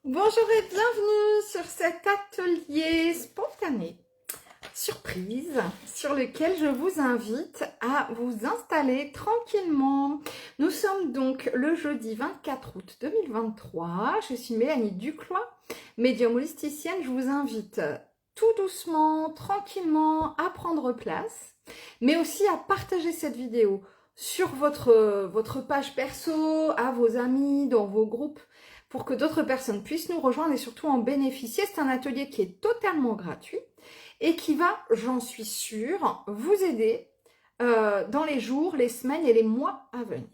Bonjour et bienvenue sur cet atelier spontané, surprise, sur lequel je vous invite à vous installer tranquillement. Nous sommes donc le jeudi 24 août 2023. Je suis Mélanie Duclois, médium holisticienne. Je vous invite tout doucement, tranquillement à prendre place, mais aussi à partager cette vidéo sur votre page perso, à vos amis, dans vos groupes, pour que d'autres personnes puissent nous rejoindre et surtout en bénéficier. C'est un atelier qui est totalement gratuit et qui va, j'en suis sûre, vous aider dans les jours, les semaines et les mois à venir.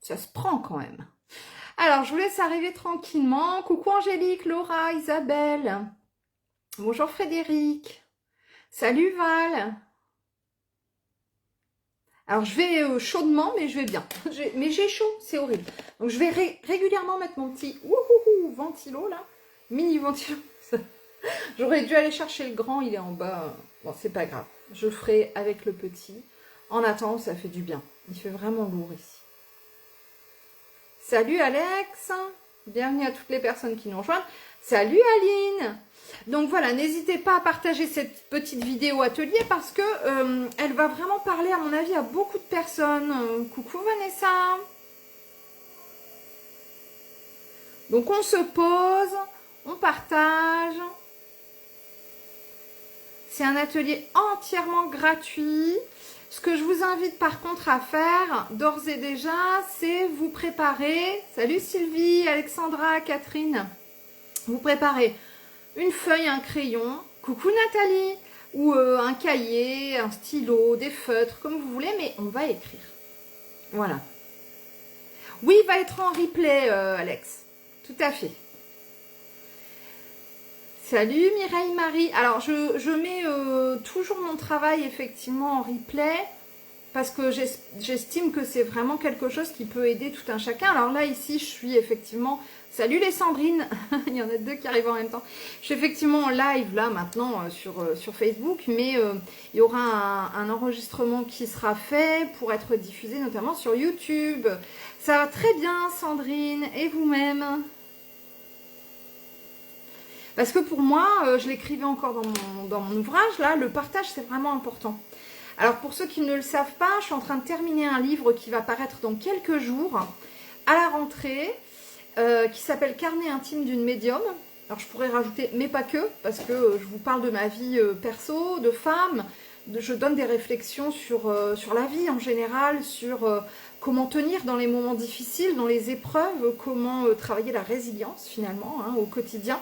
Ça se prend quand même. Alors, je vous laisse arriver tranquillement. Coucou Angélique, Laura, Isabelle. Bonjour Frédéric. Salut Val. Alors, je vais chaudement, mais je vais bien. Mais j'ai chaud, c'est horrible. Donc, je vais régulièrement mettre mon petit ventilo, là. Mini ventilo. J'aurais dû aller chercher le grand, il est en bas. Bon, c'est pas grave. Je le ferai avec le petit. En attendant, ça fait du bien. Il fait vraiment lourd ici. Salut Alex. Bienvenue à toutes les personnes qui nous rejoignent. Salut Aline. Donc voilà, n'hésitez pas à partager cette petite vidéo atelier parce que elle va vraiment parler, à mon avis, à beaucoup de personnes. Coucou Vanessa. Donc on se pose, on partage. C'est un atelier entièrement gratuit. Ce que je vous invite par contre à faire, d'ores et déjà, c'est vous préparer. Salut Sylvie, Alexandra, Catherine. Vous préparez une feuille, un crayon, coucou Nathalie, ou un cahier, un stylo, des feutres, comme vous voulez, mais on va écrire. Voilà. Oui, il va être en replay, Alex. Tout à fait. Salut Mireille Marie. Alors, je mets toujours mon travail, effectivement, en replay, parce que j'estime que c'est vraiment quelque chose qui peut aider tout un chacun. Alors là, ici, je suis effectivement... Salut les Sandrine. Il y en a deux qui arrivent en même temps. Je suis effectivement en live là maintenant sur Facebook, mais il y aura un enregistrement qui sera fait pour être diffusé notamment sur YouTube. Ça va très bien Sandrine, et vous-même? Parce que pour moi, je l'écrivais encore dans mon ouvrage, là, le partage c'est vraiment important. Alors pour ceux qui ne le savent pas, je suis en train de terminer un livre qui va paraître dans quelques jours, à la rentrée, qui s'appelle Carnet intime d'une médium. Alors je pourrais rajouter, mais pas que, parce que je vous parle de ma vie perso, de femme, je donne des réflexions sur la vie en général, sur comment tenir dans les moments difficiles, dans les épreuves, comment travailler la résilience finalement au quotidien.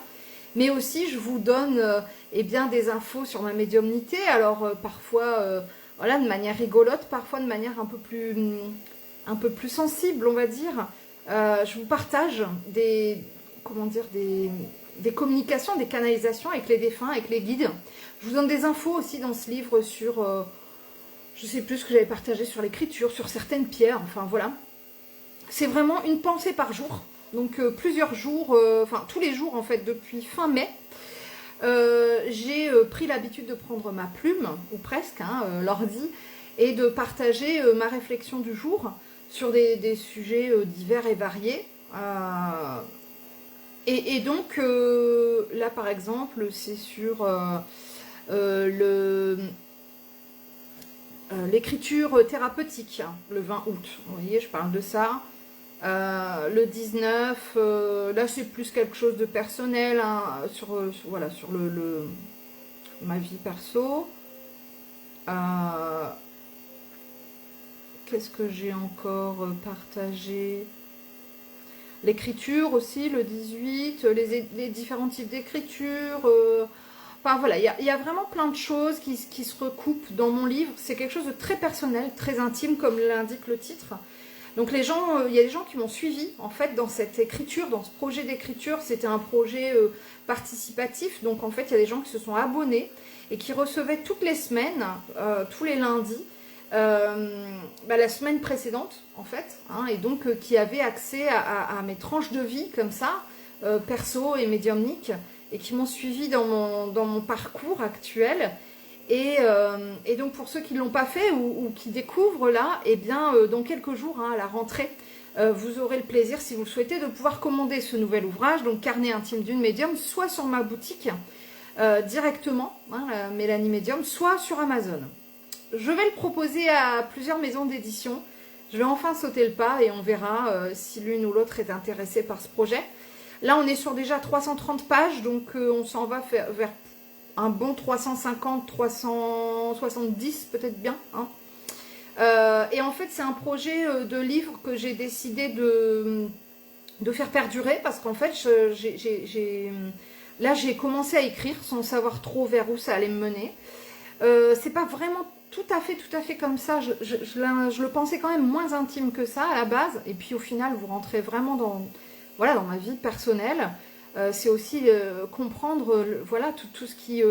Mais aussi je vous donne eh bien, des infos sur ma médiumnité, alors parfois voilà, de manière rigolote, parfois de manière un peu plus sensible on va dire. Je vous partage des communications, des canalisations avec les défunts, avec les guides. Je vous donne des infos aussi dans ce livre sur, je sais plus ce que j'avais partagé sur l'écriture, sur certaines pierres, enfin voilà. C'est vraiment une pensée par jour, donc plusieurs jours, enfin tous les jours en fait depuis fin mai. J'ai pris l'habitude de prendre ma plume, ou presque, l'ordi, et de partager ma réflexion du jour sur des sujets divers et variés. Et donc, là par exemple, c'est sur l'écriture thérapeutique, le 20 août. Vous voyez, je parle de ça. Le 19, là c'est plus quelque chose de personnel, voilà, sur ma vie perso. Qu'est-ce que j'ai encore partagé? L'écriture aussi, le 18, les différents types d'écriture. Enfin voilà, il y a vraiment plein de choses qui se recoupent dans mon livre. C'est quelque chose de très personnel, très intime, comme l'indique le titre. Donc les gens, il y a des gens qui m'ont suivi en fait dans cette écriture, dans ce projet d'écriture. C'était un projet participatif, donc en fait il y a des gens qui se sont abonnés et qui recevaient toutes les semaines, tous les lundis, la semaine précédente en fait, et donc qui avaient accès à mes tranches de vie comme ça, perso et médiumnique, et qui m'ont suivi dans mon parcours actuel. Et donc pour ceux qui ne l'ont pas fait ou qui découvrent là, eh bien dans quelques jours, à la rentrée, vous aurez le plaisir, si vous le souhaitez, de pouvoir commander ce nouvel ouvrage, donc Carnet intime d'une médium, soit sur ma boutique directement, hein, la Mélanie Médium, soit sur Amazon. Je vais le proposer à plusieurs maisons d'édition. Je vais enfin sauter le pas et on verra si l'une ou l'autre est intéressée par ce projet. Là, on est sur déjà 330 pages, donc on s'en va vers un bon 350, 370 peut-être bien. Hein. Et en fait, c'est un projet de livre que j'ai décidé de faire perdurer parce qu'en fait, là, j'ai commencé à écrire sans savoir trop vers où ça allait me mener. C'est pas vraiment tout à fait comme ça. Je le pensais quand même moins intime que ça à la base. Et puis au final, vous rentrez vraiment dans ma vie personnelle. C'est aussi comprendre voilà, tout ce qui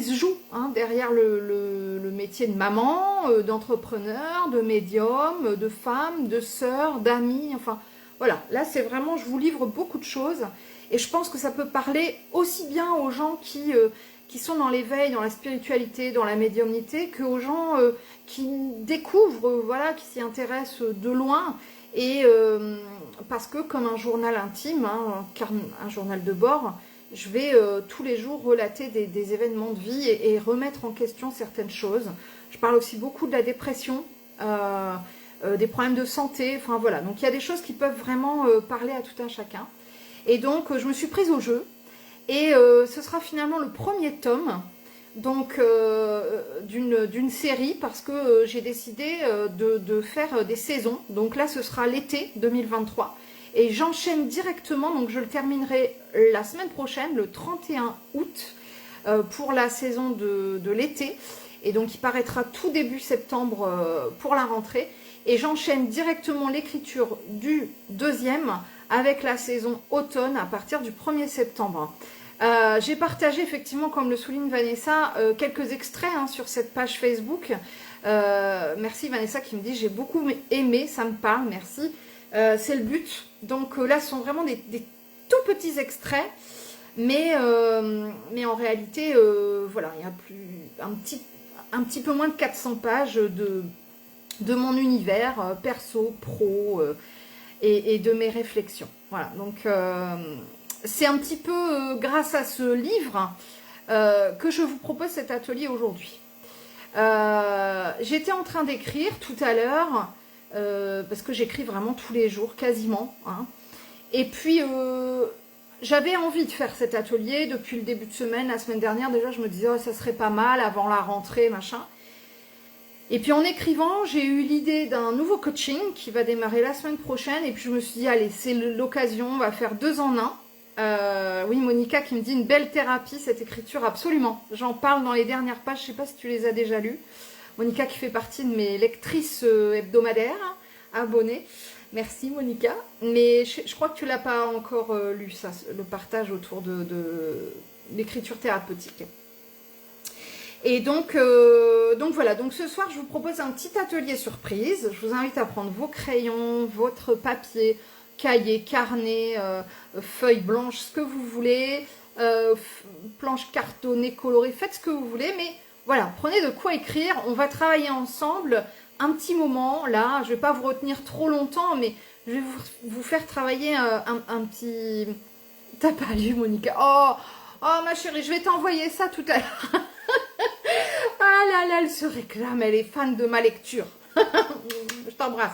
se joue hein, derrière le métier de maman, d'entrepreneur, de médium, de femme, de sœur, d'amie. Enfin, voilà. Là, c'est vraiment, je vous livre beaucoup de choses. Et je pense que ça peut parler aussi bien aux gens qui sont dans l'éveil, dans la spiritualité, dans la médiumnité, qu'aux gens qui découvrent, voilà, qui s'y intéressent de loin. Et parce que comme un journal intime, hein, un journal de bord, je vais tous les jours relater des événements de vie et remettre en question certaines choses. Je parle aussi beaucoup de la dépression, des problèmes de santé, enfin voilà. Donc il y a des choses qui peuvent vraiment parler à tout un chacun. Et donc je me suis prise au jeu. Et ce sera finalement le premier tome donc d'une série parce que j'ai décidé de faire des saisons. Donc là, ce sera l'été 2023. Et j'enchaîne directement, donc je le terminerai la semaine prochaine, le 31 août, pour la saison de l'été. Et donc il paraîtra tout début septembre pour la rentrée. Et j'enchaîne directement l'écriture du deuxième avec la saison automne à partir du 1er septembre. J'ai partagé effectivement, comme le souligne Vanessa, quelques extraits hein, sur cette page Facebook. Merci Vanessa qui me dit j'ai beaucoup aimé, ça me parle, merci. C'est le but. Donc là, ce sont vraiment des tout petits extraits, mais en réalité, voilà, il y a un petit peu moins de 400 pages de mon univers perso, pro et de mes réflexions. Voilà, donc c'est un petit peu grâce à ce livre que je vous propose cet atelier aujourd'hui. J'étais en train d'écrire tout à l'heure, parce que j'écris vraiment tous les jours, quasiment. Hein. Et puis, j'avais envie de faire cet atelier depuis le début de semaine. La semaine dernière, déjà, je me disais, oh, ça serait pas mal avant la rentrée, machin. Et puis en écrivant, j'ai eu l'idée d'un nouveau coaching qui va démarrer la semaine prochaine. Et puis je me suis dit, allez, c'est l'occasion, on va faire 2 en 1. Oui, Monica qui me dit une belle thérapie, cette écriture, absolument. J'en parle dans les dernières pages, je ne sais pas si tu les as déjà lues. Monica qui fait partie de mes lectrices hebdomadaires, abonnées. Merci Monica. Mais je crois que tu ne l'as pas encore lu, ça, le partage autour de l'écriture thérapeutique. Et donc voilà, donc ce soir je vous propose un petit atelier surprise. Je vous invite à prendre vos crayons, votre papier, cahier, carnet, feuilles blanches, ce que vous voulez, planches cartonnées, colorées, faites ce que vous voulez, mais voilà, prenez de quoi écrire. On va travailler ensemble un petit moment, là, je ne vais pas vous retenir trop longtemps, mais je vais vous faire travailler un petit... T'as pas lu, Monica? Oh ma chérie, je vais t'envoyer ça tout à l'heure. Ah là là, elle se réclame, elle est fan de ma lecture. Je t'embrasse.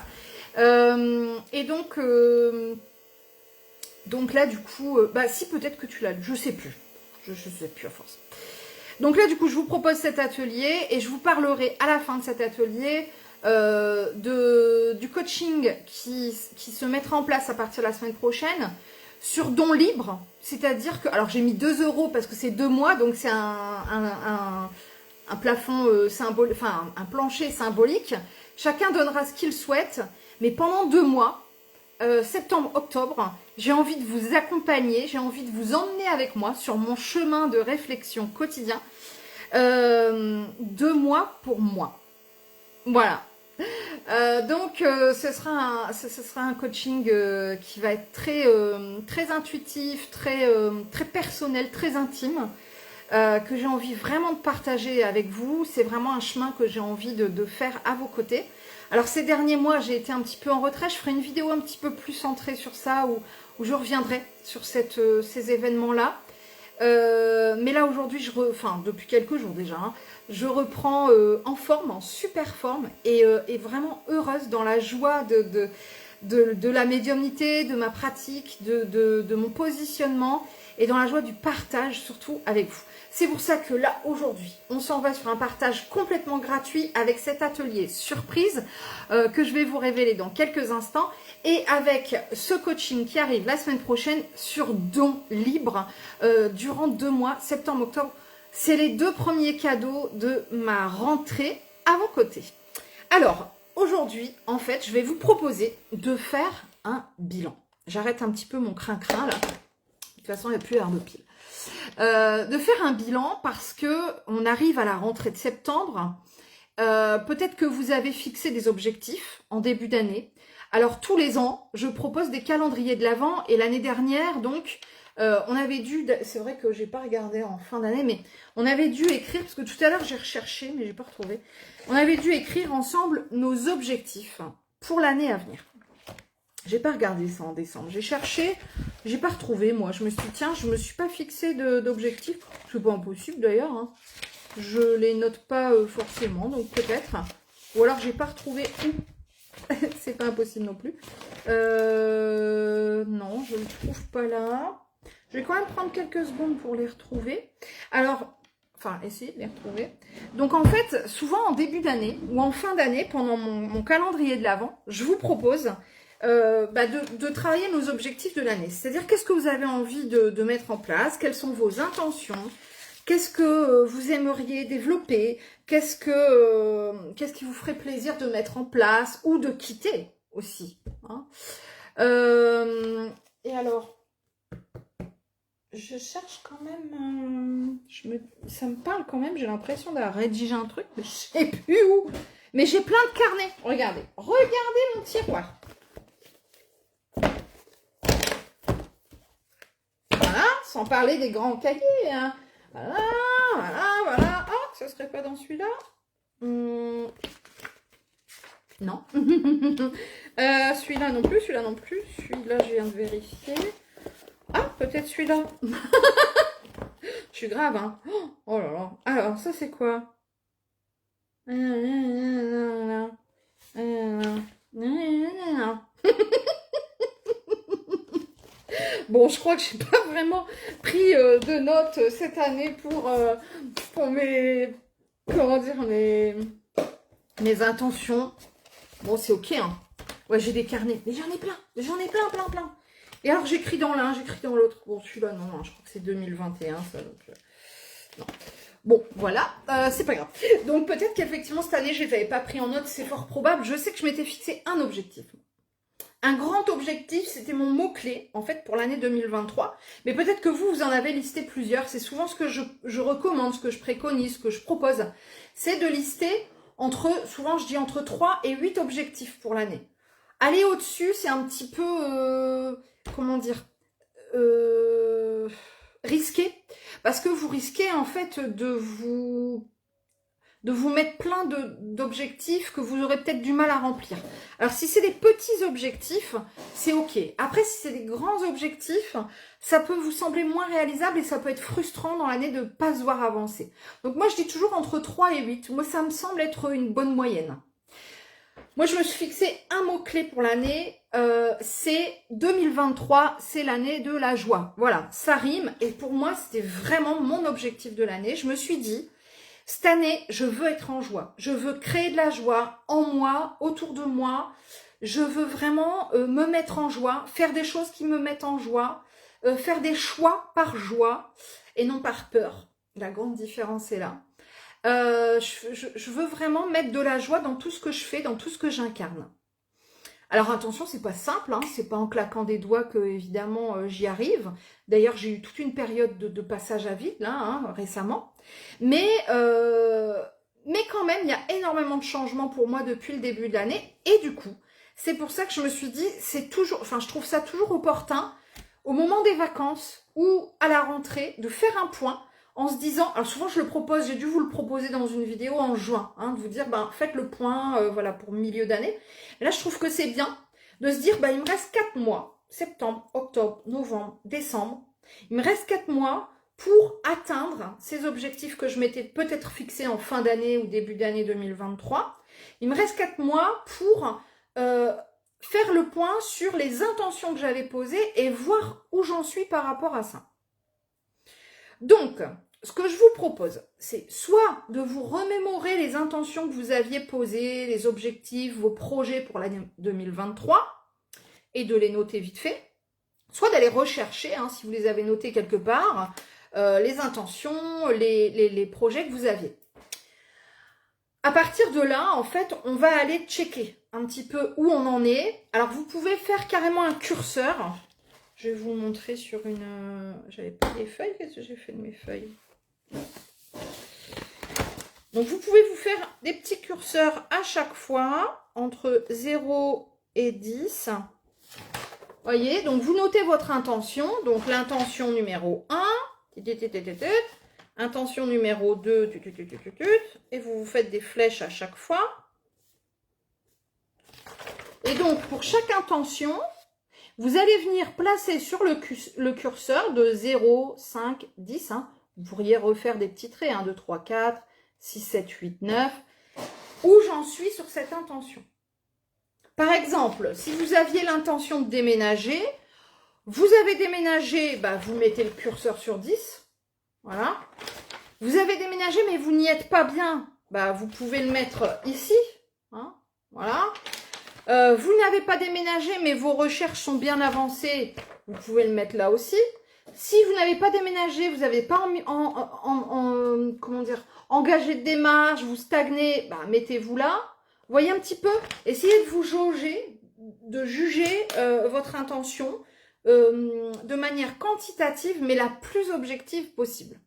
Et donc là, du coup, bah si, peut-être que tu l'as lu, je sais plus. Je sais plus à force. Donc là, du coup, je vous propose cet atelier et je vous parlerai à la fin de cet atelier du coaching qui se mettra en place à partir de la semaine prochaine sur don libre. C'est-à-dire que, alors j'ai mis 2 € parce que c'est 2 mois, donc c'est un plafond symbolique, enfin un plancher symbolique. Chacun donnera ce qu'il souhaite, mais pendant 2 mois, septembre, octobre, j'ai envie de vous accompagner, j'ai envie de vous emmener avec moi sur mon chemin de réflexion quotidien. 2 mois pour moi. Voilà. Donc ce sera un coaching qui va être très intuitif, très personnel, très intime. que j'ai envie vraiment de partager avec vous. C'est vraiment un chemin que j'ai envie de faire à vos côtés. Alors ces derniers mois, j'ai été un petit peu en retrait. Je ferai une vidéo un petit peu plus centrée sur ça, où je reviendrai sur ces événements-là. Mais là aujourd'hui, depuis quelques jours déjà, hein, je reprends en forme, en super forme, et vraiment heureuse dans la joie de la médiumnité, de ma pratique, de mon positionnement, et dans la joie du partage surtout avec vous. C'est pour ça que là aujourd'hui, on s'en va sur un partage complètement gratuit avec cet atelier surprise que je vais vous révéler dans quelques instants, et avec ce coaching qui arrive la semaine prochaine sur don libre durant 2 mois, septembre-octobre. C'est les 2 premiers cadeaux de ma rentrée à vos côtés. Alors, aujourd'hui, en fait, je vais vous proposer de faire un bilan. J'arrête un petit peu mon crin-crin là. De toute façon, il n'y a plus l'air de pile. De faire un bilan parce que on arrive à la rentrée de septembre. Peut-être que vous avez fixé des objectifs en début d'année. Alors, tous les ans, je propose des calendriers de l'Avent. Et l'année dernière, donc, on avait dû... C'est vrai que j'ai pas regardé en fin d'année, mais on avait dû écrire, parce que tout à l'heure, j'ai recherché, mais j'ai pas retrouvé. On avait dû écrire ensemble nos objectifs pour l'année à venir. J'ai pas regardé ça en décembre. J'ai cherché, j'ai pas retrouvé, moi. Je me suis dit, tiens, je me suis pas fixé d'objectifs. C'est pas impossible, d'ailleurs. Hein. Je les note pas forcément, donc peut-être. Ou alors, j'ai pas retrouvé où. C'est pas impossible non plus. Non, je le trouve pas là. Je vais quand même prendre quelques secondes pour les retrouver. Alors, enfin, essayer de les retrouver. Donc, en fait, souvent en début d'année ou en fin d'année, pendant mon calendrier de l'Avent, je vous propose de travailler nos objectifs de l'année. C'est-à-dire, qu'est-ce que vous avez envie de mettre en place? Quelles sont vos intentions? Qu'est-ce que vous aimeriez développer? Qu'est-ce qui vous ferait plaisir de mettre en place ou de quitter aussi, hein? Et alors, je cherche quand même... ça me parle quand même, j'ai l'impression d'avoir rédigé un truc, mais je sais plus où. Mais j'ai plein de carnets. Regardez mon tiroir. Voilà, sans parler des grands cahiers, hein. Voilà. Oh, ce serait pas dans celui-là? Non. Celui-là non plus, celui-là, je viens de vérifier. Ah, peut-être celui-là. Je suis grave, hein. Oh là là. Alors, ça, c'est quoi? Bon, je crois que j'ai pas vraiment pris de notes cette année pour mes... Comment dire, mes intentions. Bon, c'est ok, hein. Ouais, j'ai des carnets. Mais j'en ai plein. Plein. Et alors, j'écris dans l'un, j'écris dans l'autre. Bon, celui-là, non, je crois que c'est 2021, ça, donc... non. Bon, voilà, c'est pas grave. Donc, peut-être qu'effectivement, cette année, je les avais pas pris en note, c'est fort probable. Je sais que je m'étais fixé un objectif. Un grand objectif, c'était mon mot-clé, en fait, pour l'année 2023. Mais peut-être que vous en avez listé plusieurs. C'est souvent ce que je recommande, ce que je préconise, ce que je propose. C'est de lister souvent je dis entre 3 et 8 objectifs pour l'année. Aller au-dessus, c'est un petit peu, comment dire, risqué. Parce que vous risquez, en fait, de vous mettre plein d'objectifs que vous aurez peut-être du mal à remplir. Alors, si c'est des petits objectifs, c'est ok. Après, si c'est des grands objectifs, ça peut vous sembler moins réalisable et ça peut être frustrant dans l'année de ne pas se voir avancer. Donc, moi, je dis toujours entre 3 et 8. Moi, ça me semble être une bonne moyenne. Moi, je me suis fixé un mot-clé pour l'année, c'est 2023, c'est l'année de la joie. Voilà, ça rime. Et pour moi, c'était vraiment mon objectif de l'année. Je me suis dit... Cette année, je veux être en joie. Je veux créer de la joie en moi, autour de moi. Je veux vraiment me mettre en joie, faire des choses qui me mettent en joie, faire des choix par joie et non par peur. La grande différence est là. Je veux vraiment mettre de la joie dans tout ce que je fais, dans tout ce que j'incarne. Alors attention, c'est pas simple, hein, c'est pas en claquant des doigts que évidemment j'y arrive. D'ailleurs, j'ai eu toute une période de passage à vide là, hein, récemment. Mais quand même, il y a énormément de changements pour moi depuis le début de l'année. Et du coup, c'est pour ça que je me suis dit, je trouve ça toujours opportun, au moment des vacances ou à la rentrée, de faire un point en se disant, alors souvent je le propose, j'ai dû vous le proposer dans une vidéo en juin, hein, de vous dire, ben, faites le point, voilà, pour milieu d'année. Là, je trouve que c'est bien de se dire, ben, il me reste 4 mois, septembre, octobre, novembre, décembre, il me reste 4 mois pour atteindre ces objectifs que je m'étais peut-être fixés en fin d'année ou début d'année 2023. Il me reste 4 mois pour faire le point sur les intentions que j'avais posées et voir où j'en suis par rapport à ça. Donc, ce que je vous propose, c'est soit de vous remémorer les intentions que vous aviez posées, les objectifs, vos projets pour l'année 2023, et de les noter vite fait, soit d'aller rechercher, hein, si vous les avez notés quelque part, les intentions, les projets que vous aviez. À partir de là, en fait, on va aller checker un petit peu où on en est. Alors, vous pouvez faire carrément un curseur. Je vais vous montrer sur une... J'avais pas les feuilles, qu'est-ce que j'ai fait de mes feuilles? Donc, vous pouvez vous faire des petits curseurs à chaque fois, entre 0 et 10. Voyez, donc vous notez votre intention. Donc, l'intention numéro 1, intention numéro 2, et vous vous faites des flèches à chaque fois. Et donc, pour chaque intention, vous allez venir placer sur le curseur de 0, 5, 10. Hein. Vous pourriez refaire des petits traits, 1, 2, 3, 4, 6, 7, 8, 9. Où j'en suis sur cette intention. Par exemple, si vous aviez l'intention de déménager, vous avez déménagé, bah, vous mettez le curseur sur 10. Voilà. Vous avez déménagé, mais vous n'y êtes pas bien. Bah, vous pouvez le mettre ici. Hein, voilà. Vous n'avez pas déménagé, mais vos recherches sont bien avancées. Vous pouvez le mettre là aussi. Si vous n'avez pas déménagé, vous n'avez pas comment dire, engagé de démarche, vous stagnez, bah, mettez-vous là. Voyez un petit peu. Essayez de vous jauger, de juger votre intention de manière quantitative, mais la plus objective possible.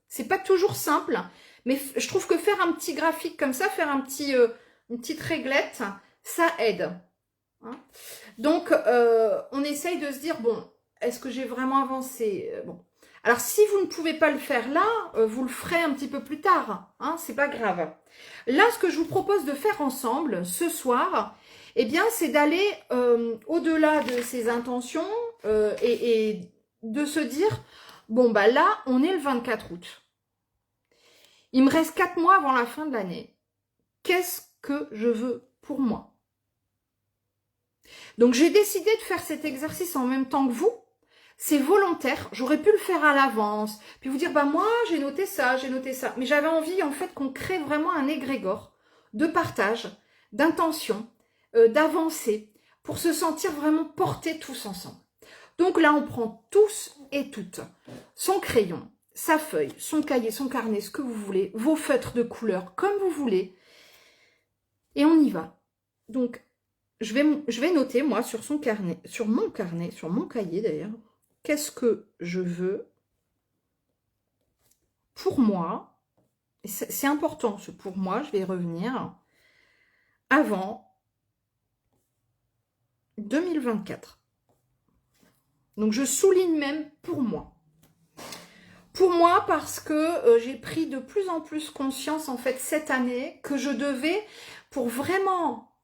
C'est pas toujours simple, mais je trouve que faire un petit graphique comme ça, faire une petite réglette, ça aide. Hein, donc, on essaye de se dire, bon, est-ce que j'ai vraiment avancé? Bon. Alors, si vous ne pouvez pas le faire là, vous le ferez un petit peu plus tard. Hein, c'est pas grave. Là, ce que je vous propose de faire ensemble, ce soir, eh bien, c'est d'aller au-delà de ces intentions et de se dire, bon, bah là, on est le 24 août. Il me reste 4 mois avant la fin de l'année. Qu'est-ce que je veux pour moi? Donc, j'ai décidé de faire cet exercice en même temps que vous. C'est volontaire. J'aurais pu le faire à l'avance. Puis vous dire, bah moi, j'ai noté ça, j'ai noté ça. Mais j'avais envie, en fait, qu'on crée vraiment un égrégore de partage, d'intention, d'avancée, pour se sentir vraiment portés tous ensemble. Donc là, on prend tous et toutes son crayon, sa feuille, son cahier, son carnet, ce que vous voulez, vos feutres de couleur, comme vous voulez. Et on y va. Donc, je vais noter, moi, sur mon carnet, sur mon cahier d'ailleurs, qu'est-ce que je veux pour moi. C'est important, ce pour moi, je vais y revenir, avant 2024. Donc, je souligne même pour moi. Pour moi, parce que j'ai pris de plus en plus conscience, en fait, cette année, que je devais, pour vraiment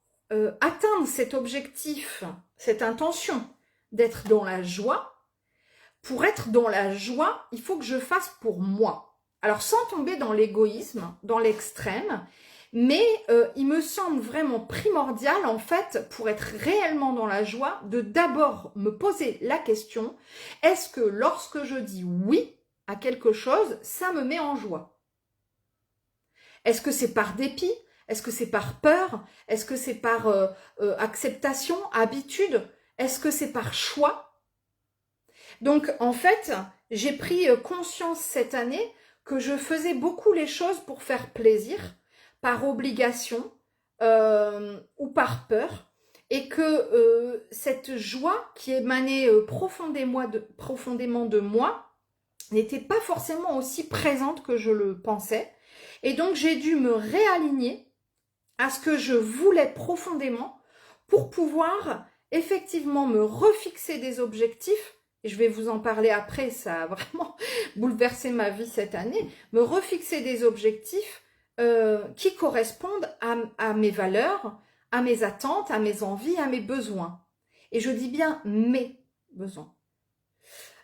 atteindre cet objectif, cette intention d'être dans la joie, pour être dans la joie, il faut que je fasse pour moi. Alors, sans tomber dans l'égoïsme, dans l'extrême, mais il me semble vraiment primordial, en fait, pour être réellement dans la joie, de d'abord me poser la question, est-ce que lorsque je dis oui à quelque chose, ça me met en joie? Est-ce que c'est par dépit? Est-ce que c'est par peur? Est-ce que c'est par acceptation, habitude? Est-ce que c'est par choix? Donc, en fait, j'ai pris conscience cette année que je faisais beaucoup les choses pour faire plaisir, par obligation ou par peur, et que cette joie qui émanait profondément de moi n'était pas forcément aussi présente que je le pensais. Et donc, j'ai dû me réaligner à ce que je voulais profondément pour pouvoir effectivement me refixer des objectifs et je vais vous en parler après, ça a vraiment bouleversé ma vie cette année, me refixer des objectifs qui correspondent à mes valeurs, à mes attentes, à mes envies, à mes besoins. Et je dis bien mes besoins.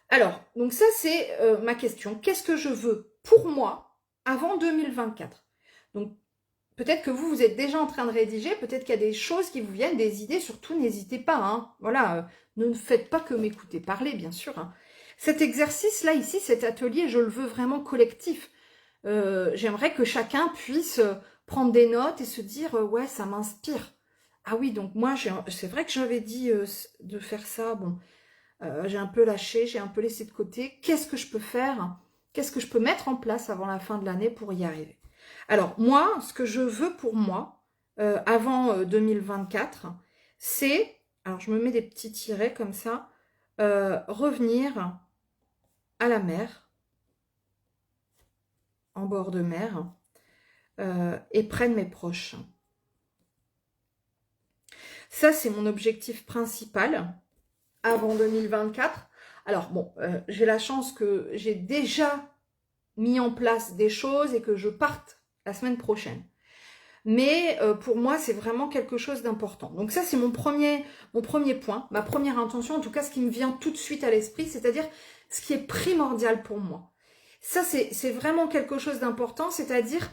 Alors, donc ça c'est ma question. Qu'est-ce que je veux pour moi avant 2024? Donc, peut-être que vous êtes déjà en train de rédiger, peut-être qu'il y a des choses qui vous viennent, des idées, surtout n'hésitez pas. Hein. Voilà, ne faites pas que m'écouter parler, bien sûr. Hein. Cet exercice-là, ici, cet atelier, je le veux vraiment collectif. J'aimerais que chacun puisse prendre des notes et se dire ouais, ça m'inspire. Ah oui, donc moi, c'est vrai que j'avais dit de faire ça. Bon, j'ai un peu lâché, j'ai un peu laissé de côté. Qu'est-ce que je peux faire? Qu'est-ce que je peux mettre en place avant la fin de l'année pour y arriver? Alors, moi, ce que je veux pour moi, avant 2024, c'est, alors je me mets des petits tirets comme ça, revenir à la mer, en bord de mer, et près de mes proches. Ça, c'est mon objectif principal avant 2024. Alors, bon, j'ai la chance que j'ai déjà mis en place des choses et que je parte la semaine prochaine. Mais pour moi, c'est vraiment quelque chose d'important. Donc ça, c'est mon premier point, ma première intention, en tout cas, ce qui me vient tout de suite à l'esprit, c'est-à-dire ce qui est primordial pour moi. Ça, c'est vraiment quelque chose d'important, c'est-à-dire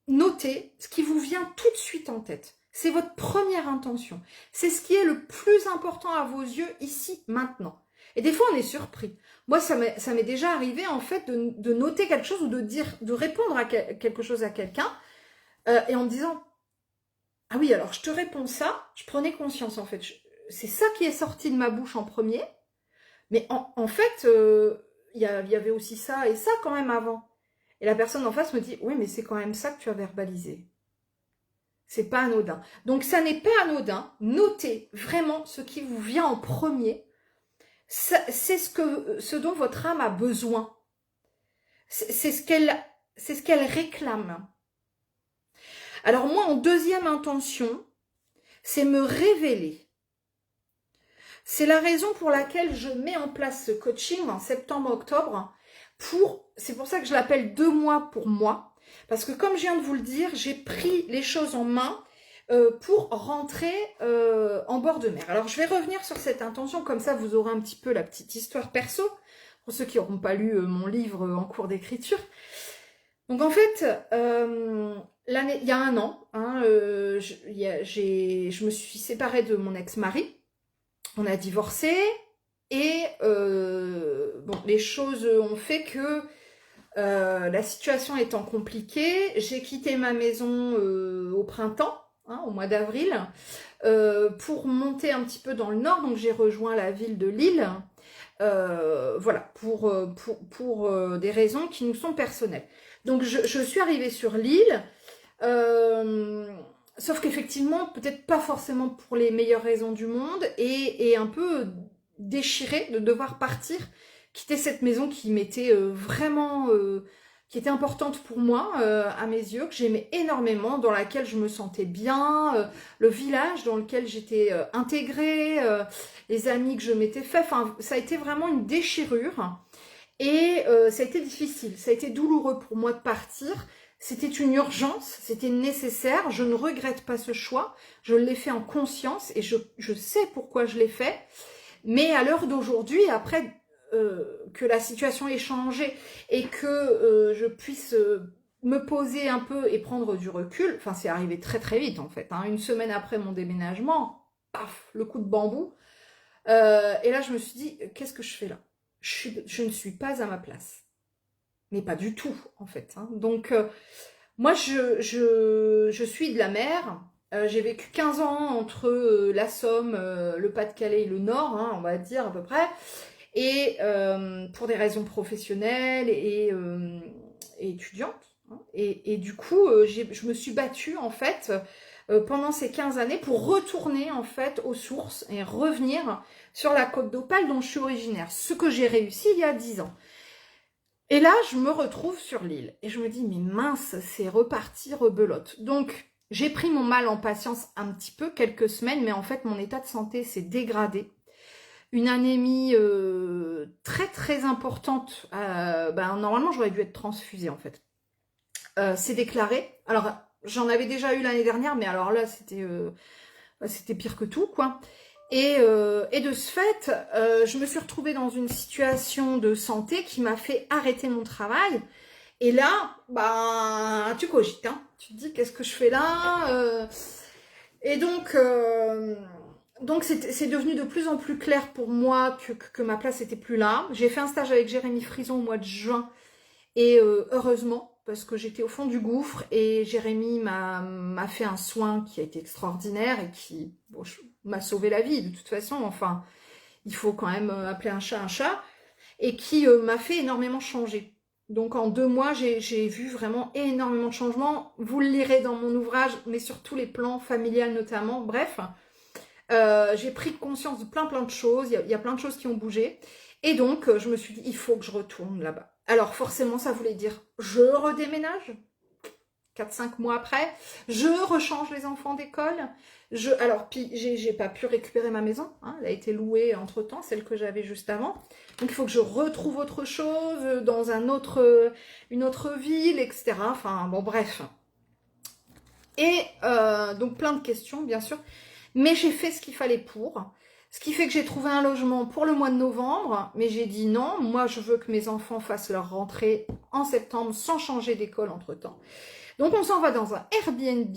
noter ce qui vous vient tout de suite en tête. C'est votre première intention. C'est ce qui est le plus important à vos yeux ici, maintenant. Et des fois, on est surpris. Moi, ça m'est déjà arrivé, en fait, de noter quelque chose ou de répondre à quelque chose à quelqu'un, et en me disant, ah oui, alors je te réponds ça, je prenais conscience, en fait. C'est ça qui est sorti de ma bouche en premier, mais en fait, il y avait aussi ça et ça quand même avant. Et la personne en face me dit, oui, mais c'est quand même ça que tu as verbalisé. C'est pas anodin. Donc, ça n'est pas anodin. Notez vraiment ce qui vous vient en premier. C'est ce dont votre âme a besoin. C'est ce qu'elle réclame. Alors moi, en deuxième intention, c'est me révéler. C'est la raison pour laquelle je mets en place ce coaching en septembre-octobre. C'est pour ça que je l'appelle 2 mois pour moi. Parce que comme je viens de vous le dire, j'ai pris les choses en main pour rentrer en bord de mer. Alors je vais revenir sur cette intention, comme ça vous aurez un petit peu la petite histoire perso, pour ceux qui n'auront pas lu mon livre en cours d'écriture. Donc en fait, il y a un an, hein, je me suis séparée de mon ex-mari, on a divorcé, et bon, les choses ont fait que la situation étant compliquée, j'ai quitté ma maison au printemps, hein, au mois d'avril, pour monter un petit peu dans le nord, donc j'ai rejoint la ville de Lille, voilà, pour des raisons qui nous sont personnelles. Donc je suis arrivée sur l'île, sauf qu'effectivement, peut-être pas forcément pour les meilleures raisons du monde, et un peu déchirée de devoir partir, quitter cette maison qui m'était vraiment, qui était importante pour moi, à mes yeux, que j'aimais énormément, dans laquelle je me sentais bien, le village dans lequel j'étais intégrée, les amis que je m'étais fait, enfin, ça a été vraiment une déchirure. Et ça a été difficile, ça a été douloureux pour moi de partir. C'était une urgence, c'était nécessaire. Je ne regrette pas ce choix. Je l'ai fait en conscience et je sais pourquoi je l'ai fait. Mais à l'heure d'aujourd'hui, après que la situation ait changé et que je puisse me poser un peu et prendre du recul, enfin c'est arrivé très très vite en fait. Hein, 1 semaine après mon déménagement, paf, le coup de bambou. Et là je me suis dit, qu'est-ce que je fais là ? Je ne suis pas à ma place. Mais pas du tout, en fait. Hein. Donc, moi, je suis de la mer. J'ai vécu 15 ans entre la Somme, le Pas-de-Calais et le Nord, hein, on va dire à peu près. Et pour des raisons professionnelles et étudiantes. Hein. Et du coup, je me suis battue, en fait, pendant ces 15 années pour retourner, en fait, aux sources et revenir sur la côte d'Opale dont je suis originaire. Ce que j'ai réussi il y a 10 ans. Et là, je me retrouve sur l'île. Et je me dis, mais mince, c'est reparti rebelote. Donc, j'ai pris mon mal en patience un petit peu, quelques semaines, mais en fait, mon état de santé s'est dégradé. Une anémie très très importante. Normalement, j'aurais dû être transfusée en fait. C'est déclaré. Alors, j'en avais déjà eu l'année dernière, mais alors là, c'était pire que tout, quoi. Et de ce fait, je me suis retrouvée dans une situation de santé qui m'a fait arrêter mon travail. Et là, tu cogites, hein. Tu te dis, qu'est-ce que je fais là Et donc c'est devenu de plus en plus clair pour moi que ma place n'était plus là. J'ai fait un stage avec Jérémy Frison au mois de juin. Et heureusement, parce que j'étais au fond du gouffre et Jérémy m'a fait un soin qui a été extraordinaire et qui m'a sauvé la vie de toute façon. Enfin, il faut quand même appeler un chat et qui m'a fait énormément changer. Donc en 2 mois, j'ai vu vraiment énormément de changements. Vous le lirez dans mon ouvrage, mais sur tous les plans, familial notamment. Bref, j'ai pris conscience de plein de choses. Il y a plein de choses qui ont bougé. Et donc, je me suis dit, il faut que je retourne là-bas. Alors forcément, ça voulait dire, je redéménage. 4-5 mois après, je rechange les enfants d'école. Alors, puis j'ai pas pu récupérer ma maison, hein, elle a été louée entre-temps, celle que j'avais juste avant. Donc il faut que je retrouve autre chose dans une autre ville, etc. Enfin, bon, bref. Et donc plein de questions, bien sûr. Mais j'ai fait ce qu'il fallait pour. Ce qui fait que j'ai trouvé un logement pour le mois de novembre, mais j'ai dit non, moi je veux que mes enfants fassent leur rentrée en septembre sans changer d'école entre-temps. Donc on s'en va dans un Airbnb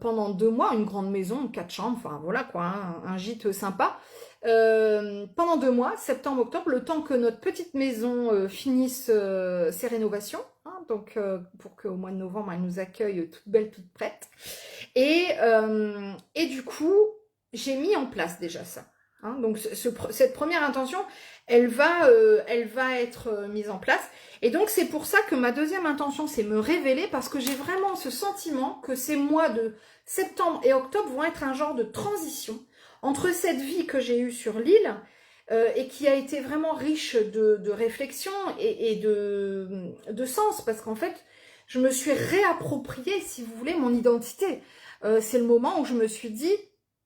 pendant 2 mois, une grande maison, 4 chambres, enfin voilà quoi, hein, un gîte sympa. Pendant 2 mois, septembre, octobre, le temps que notre petite maison finisse ses rénovations, hein, donc pour qu'au mois de novembre, elle nous accueille toute belle, toute prête. Et du coup, j'ai mis en place déjà ça. Hein, donc cette première intention, elle va être mise en place. Et donc c'est pour ça que ma deuxième intention, c'est me révéler, parce que j'ai vraiment ce sentiment que ces mois de septembre et octobre vont être un genre de transition entre cette vie que j'ai eue sur l'île et qui a été vraiment riche de réflexion et de sens, parce qu'en fait, je me suis réapproprié, si vous voulez, mon identité. C'est le moment où je me suis dit,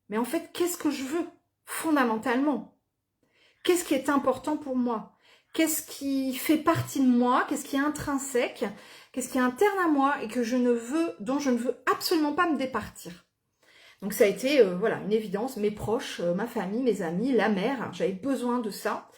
mais en fait, qu'est-ce que je veux fondamentalement? Qu'est-ce qui est important pour moi? Qu'est-ce qui fait partie de moi? Qu'est-ce qui est intrinsèque? Qu'est-ce qui est interne à moi et dont je ne veux absolument pas me départir? Donc ça a été une évidence, mes proches, ma famille, mes amis, la mère, j'avais besoin de ça.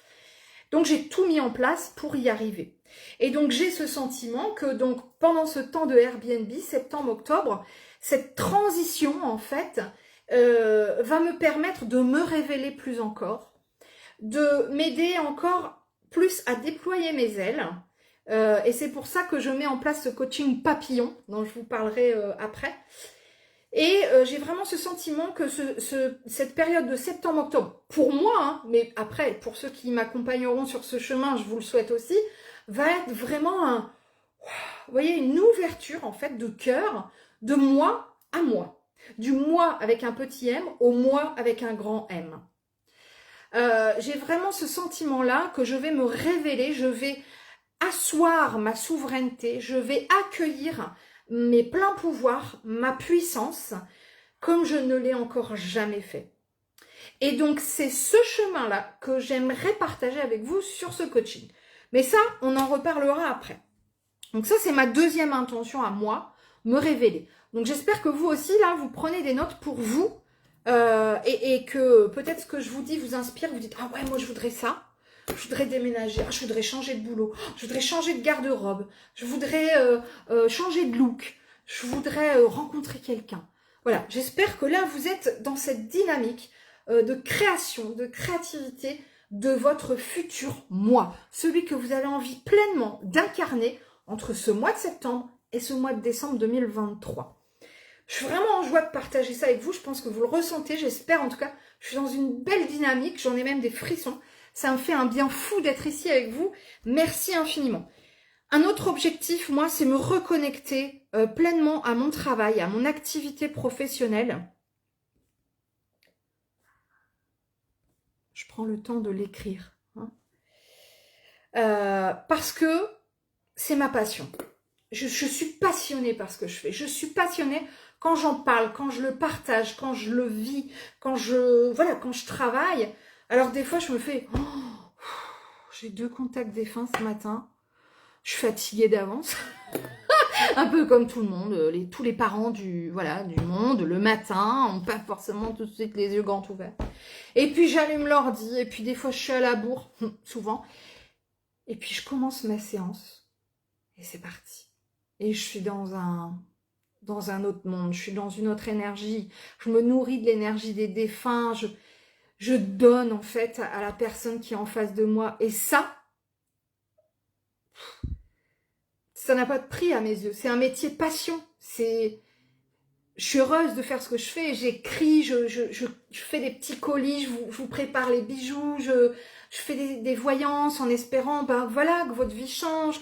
Donc j'ai tout mis en place pour y arriver. Et donc j'ai ce sentiment que donc pendant ce temps de Airbnb, septembre-octobre, cette transition en fait va me permettre de me révéler plus encore, de m'aider encore plus à déployer mes ailes. Et c'est pour ça que je mets en place ce coaching papillon, dont je vous parlerai après. Et j'ai vraiment ce sentiment que cette période de septembre-octobre, pour moi, hein, mais après, pour ceux qui m'accompagneront sur ce chemin, je vous le souhaite aussi, va être vraiment vous voyez, une ouverture en fait de cœur, de moi à moi. Du moi avec un petit m au moi avec un grand M. J'ai vraiment ce sentiment-là que je vais me révéler, je vais asseoir ma souveraineté, je vais accueillir mes pleins pouvoirs, ma puissance, comme je ne l'ai encore jamais fait. Et donc, c'est ce chemin-là que j'aimerais partager avec vous sur ce coaching. Mais ça, on en reparlera après. Donc ça, c'est ma deuxième intention à moi, me révéler. Donc j'espère que vous aussi, là, vous prenez des notes pour vous et que peut-être ce que je vous dis vous inspire, vous dites « Ah ouais, moi je voudrais ça, je voudrais déménager, je voudrais changer de boulot, je voudrais changer de garde-robe, je voudrais changer de look, je voudrais rencontrer quelqu'un. » Voilà, j'espère que là, vous êtes dans cette dynamique de création, de créativité de votre futur moi, celui que vous avez envie pleinement d'incarner entre ce mois de septembre et ce mois de décembre 2023. Je suis vraiment en joie de partager ça avec vous, je pense que vous le ressentez, j'espère en tout cas. Je suis dans une belle dynamique, j'en ai même des frissons. Ça me fait un bien fou d'être ici avec vous. Merci infiniment. Un autre objectif, moi, c'est me reconnecter pleinement à mon travail, à mon activité professionnelle. Je prends le temps de l'écrire. Hein. Parce que c'est ma passion. Je suis passionnée par ce que je fais. Je suis passionnée quand j'en parle, quand je le partage, quand je le vis, quand je travaille. Alors des fois, je me fais... J'ai 2 contacts défunts ce matin. Je suis fatiguée d'avance. Un peu comme tout le monde, tous les parents du monde, le matin, n'ont pas forcément tout de suite les yeux grands ouverts. Et puis j'allume l'ordi, et puis des fois je suis à la bourre, souvent. Et puis je commence ma séance. Et c'est parti. Et je suis dans un autre monde, je suis dans une autre énergie. Je me nourris de l'énergie des défunts, je donne en fait à la personne qui est en face de moi. Et ça n'a pas de prix à mes yeux. C'est un métier passion. Je suis heureuse de faire ce que je fais. J'écris, je fais des petits colis, je vous prépare les bijoux, je fais des voyances en espérant voilà, que votre vie change,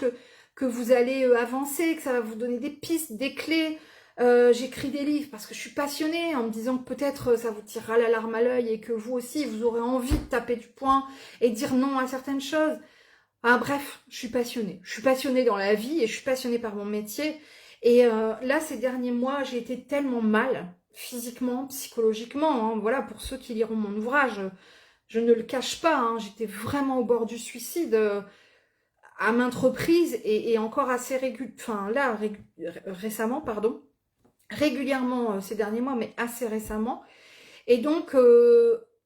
que vous allez avancer, que ça va vous donner des pistes, des clés. J'écris des livres parce que je suis passionnée en me disant que peut-être ça vous tirera la larme à l'œil et que vous aussi, vous aurez envie de taper du poing et dire non à certaines choses. Bref, je suis passionnée. Je suis passionnée dans la vie et je suis passionnée par mon métier. Et là, ces derniers mois, j'ai été tellement mal, physiquement, psychologiquement. Voilà, pour ceux qui liront mon ouvrage, je ne le cache pas. J'étais vraiment au bord du suicide à maintes reprises et encore assez récemment, pardon. Régulièrement ces derniers mois, mais assez récemment. Et donc...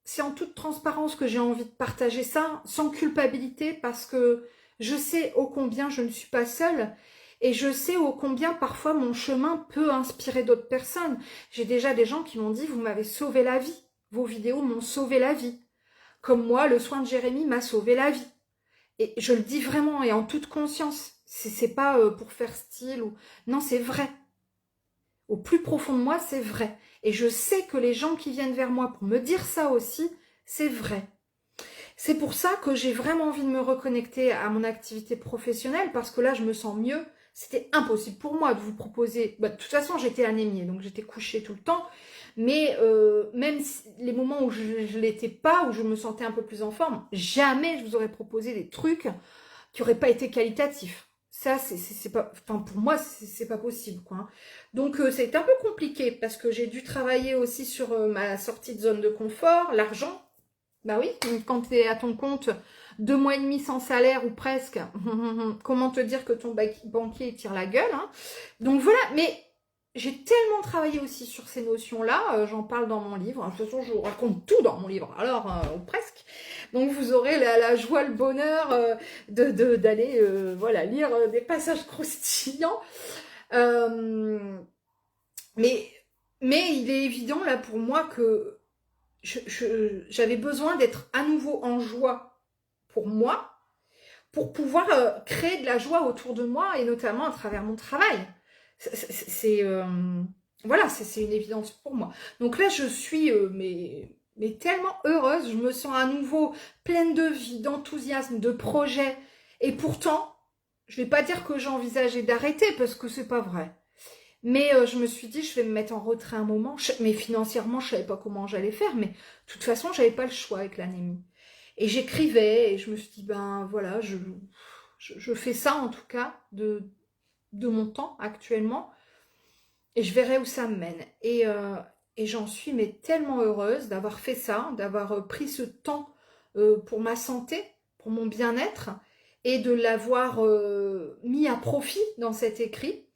c'est en toute transparence que j'ai envie de partager ça, sans culpabilité, parce que je sais ô combien je ne suis pas seule, et je sais ô combien parfois mon chemin peut inspirer d'autres personnes. J'ai déjà des gens qui m'ont dit « Vous m'avez sauvé la vie, vos vidéos m'ont sauvé la vie ». Comme moi, le soin de Jérémy m'a sauvé la vie. Et je le dis vraiment, et en toute conscience. C'est pas pour faire style, ou... non, c'est vrai. Au plus profond de moi, c'est vrai. Et je sais que les gens qui viennent vers moi pour me dire ça aussi, c'est vrai. C'est pour ça que j'ai vraiment envie de me reconnecter à mon activité professionnelle, parce que là, je me sens mieux. C'était impossible pour moi de vous proposer... de toute façon, j'étais anémiée, donc j'étais couchée tout le temps. Mais même les moments où je ne l'étais pas, où je me sentais un peu plus en forme, jamais je vous aurais proposé des trucs qui n'auraient pas été qualitatifs. Ça, c'est pas, enfin pour moi, c'est pas possible, quoi. Donc c'est un peu compliqué parce que j'ai dû travailler aussi sur ma sortie de zone de confort, l'argent. Bah oui, quand tu es à ton compte 2 mois et demi sans salaire ou presque, comment te dire que ton banquier tire la gueule, hein. Donc voilà, mais j'ai tellement travaillé aussi sur ces notions-là, j'en parle dans mon livre. De toute façon, je vous raconte tout dans mon livre, alors ou presque. Donc vous aurez la joie, le bonheur d'aller voilà, lire des passages croustillants. Mais il est évident là pour moi que j'avais besoin d'être à nouveau en joie pour moi, pour pouvoir créer de la joie autour de moi et notamment à travers mon travail. Voilà, c'est une évidence pour moi. Donc là, je suis mais tellement heureuse, je me sens à nouveau pleine de vie, d'enthousiasme, de projet. Et pourtant, je vais pas dire que j'envisageais d'arrêter parce que c'est pas vrai. Mais je me suis dit, je vais me mettre en retrait un moment. Mais financièrement, je savais pas comment j'allais faire. Mais de toute façon, j'avais pas le choix avec l'anémie. Et j'écrivais et je me suis dit, ben voilà, je fais ça en tout cas de mon temps actuellement. Et je verrai où ça me mène. Et j'en suis mais tellement heureuse d'avoir fait ça, d'avoir pris ce temps pour ma santé, pour mon bien-être, et de l'avoir mis à profit dans cet écrit.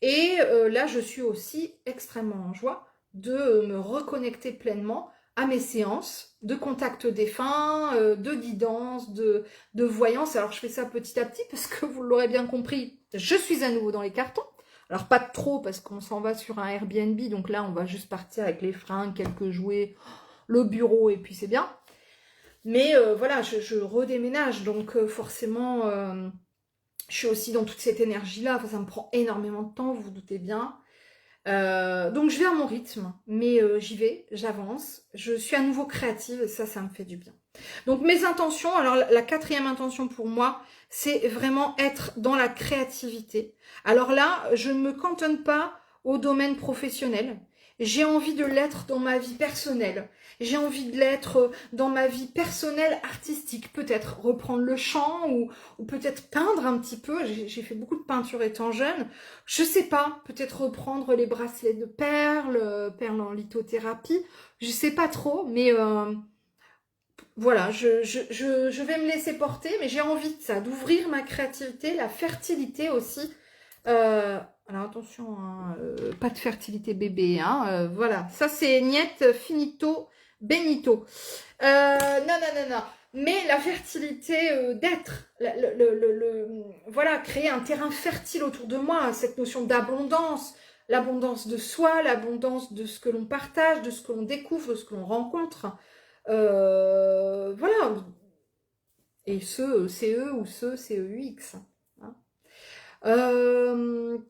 Et là, je suis aussi extrêmement en joie de me reconnecter pleinement à mes séances de contact défunt, de guidance, de voyance. Alors, je fais ça petit à petit parce que vous l'aurez bien compris, je suis à nouveau dans les cartons. Alors, pas trop parce qu'on s'en va sur un Airbnb. Donc là, on va juste partir avec les fringues, quelques jouets, le bureau et puis c'est bien. Mais voilà, je redéménage. Donc forcément... je suis aussi dans toute cette énergie-là, enfin, ça me prend énormément de temps, vous vous doutez bien. Donc je vais à mon rythme, mais j'y vais, j'avance. Je suis à nouveau créative et ça me fait du bien. Donc mes intentions, alors la 4e intention pour moi, c'est vraiment être dans la créativité. Alors là, je ne me cantonne pas au domaine professionnel. J'ai envie de l'être dans ma vie personnelle. J'ai envie de l'être dans ma vie personnelle artistique. Peut-être reprendre le chant ou peut-être peindre un petit peu. J'ai fait beaucoup de peinture étant jeune. Je sais pas, peut-être reprendre les bracelets de perles en lithothérapie. Je sais pas trop, mais voilà, je vais me laisser porter, mais j'ai envie de ça, d'ouvrir ma créativité, la fertilité aussi. Alors attention, hein, pas de fertilité bébé, hein, voilà. Ça c'est niet, finito, benito. Non, non, non, non. Mais la fertilité d'être, voilà, créer un terrain fertile autour de moi, cette notion d'abondance, l'abondance de soi, l'abondance de ce que l'on partage, de ce que l'on découvre, de ce que l'on rencontre. Voilà. Et ce, CE ou ce, CEUX. Hein.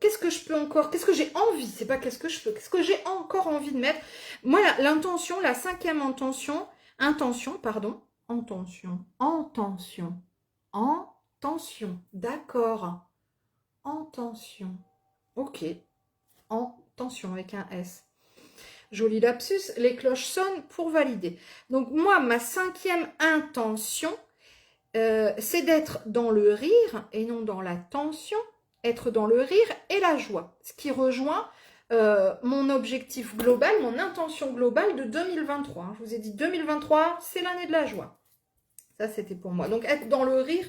Qu'est-ce que je peux encore, qu'est-ce que j'ai envie, c'est pas qu'est-ce que je peux, qu'est-ce que j'ai encore envie de mettre. Moi, l'intention, la cinquième intention, pardon, intention, d'accord, intention, ok, intention avec un S. Joli lapsus, les cloches sonnent pour valider. Donc moi, ma cinquième intention, c'est d'être dans le rire et non dans la tension, être dans le rire et la joie. Ce qui rejoint mon objectif global, mon intention globale de 2023. Je vous ai dit 2023, c'est l'année de la joie. Ça, c'était pour moi. Donc, être dans le rire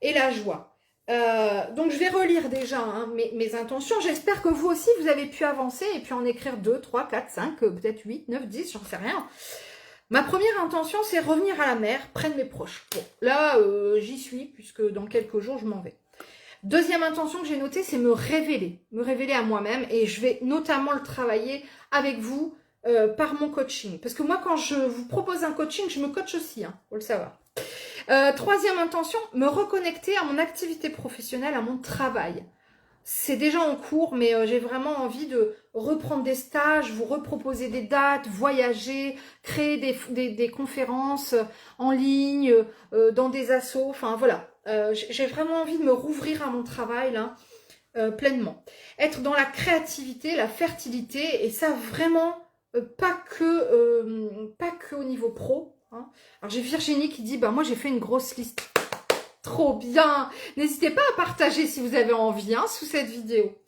et la joie. Donc, je vais relire déjà hein, mes intentions. J'espère que vous aussi, vous avez pu avancer et puis en écrire 2, 3, 4, 5, peut-être 8, 9, 10, j'en sais rien. Ma première intention, c'est revenir à la mer, près de mes proches. Bon, là, j'y suis, puisque dans quelques jours, je m'en vais. Deuxième intention que j'ai notée, c'est me révéler à moi-même. Et je vais notamment le travailler avec vous par mon coaching. Parce que moi, quand je vous propose un coaching, je me coach aussi, hein, faut le savoir. Troisième intention, me reconnecter à mon activité professionnelle, à mon travail. C'est déjà en cours, mais j'ai vraiment envie de reprendre des stages, vous reproposer des dates, voyager, créer des conférences en ligne, dans des assos, enfin voilà. J'ai vraiment envie de me rouvrir à mon travail là, pleinement. Être dans la créativité, la fertilité, et ça vraiment pas que au niveau pro. Hein. Alors j'ai Virginie qui dit, bah moi j'ai fait une grosse liste. Trop bien. N'hésitez pas à partager si vous avez envie hein, sous cette vidéo.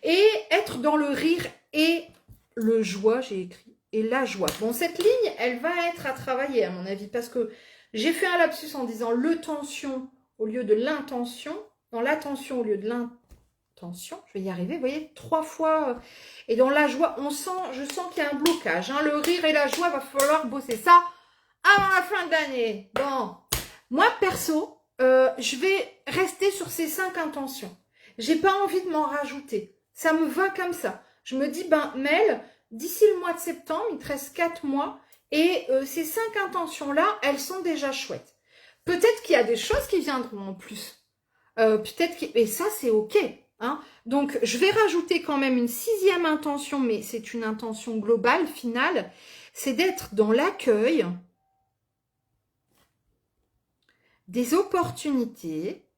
Et être dans le rire et le joie, j'ai écrit, et la joie. Bon, cette ligne, elle va être à travailler à mon avis, parce que j'ai fait un lapsus en disant le tension au lieu de l'intention, dans l'attention au lieu de l'intention. Je vais y arriver, vous voyez, 3 fois. Et dans la joie, je sens qu'il y a un blocage. Hein, le rire et la joie, va falloir bosser ça avant la fin de l'année. Bon, moi, perso, je vais rester sur ces 5 intentions. J'ai pas envie de m'en rajouter. Ça me va comme ça. Je me dis, ben, Mel, d'ici le mois de septembre, il te reste 4 mois. Et ces 5 intentions-là, elles sont déjà chouettes. Peut-être qu'il y a des choses qui viendront en plus. Et ça, c'est OK. Hein. Donc, je vais rajouter quand même une 6e intention, mais c'est une intention globale, finale. C'est d'être dans l'accueil des opportunités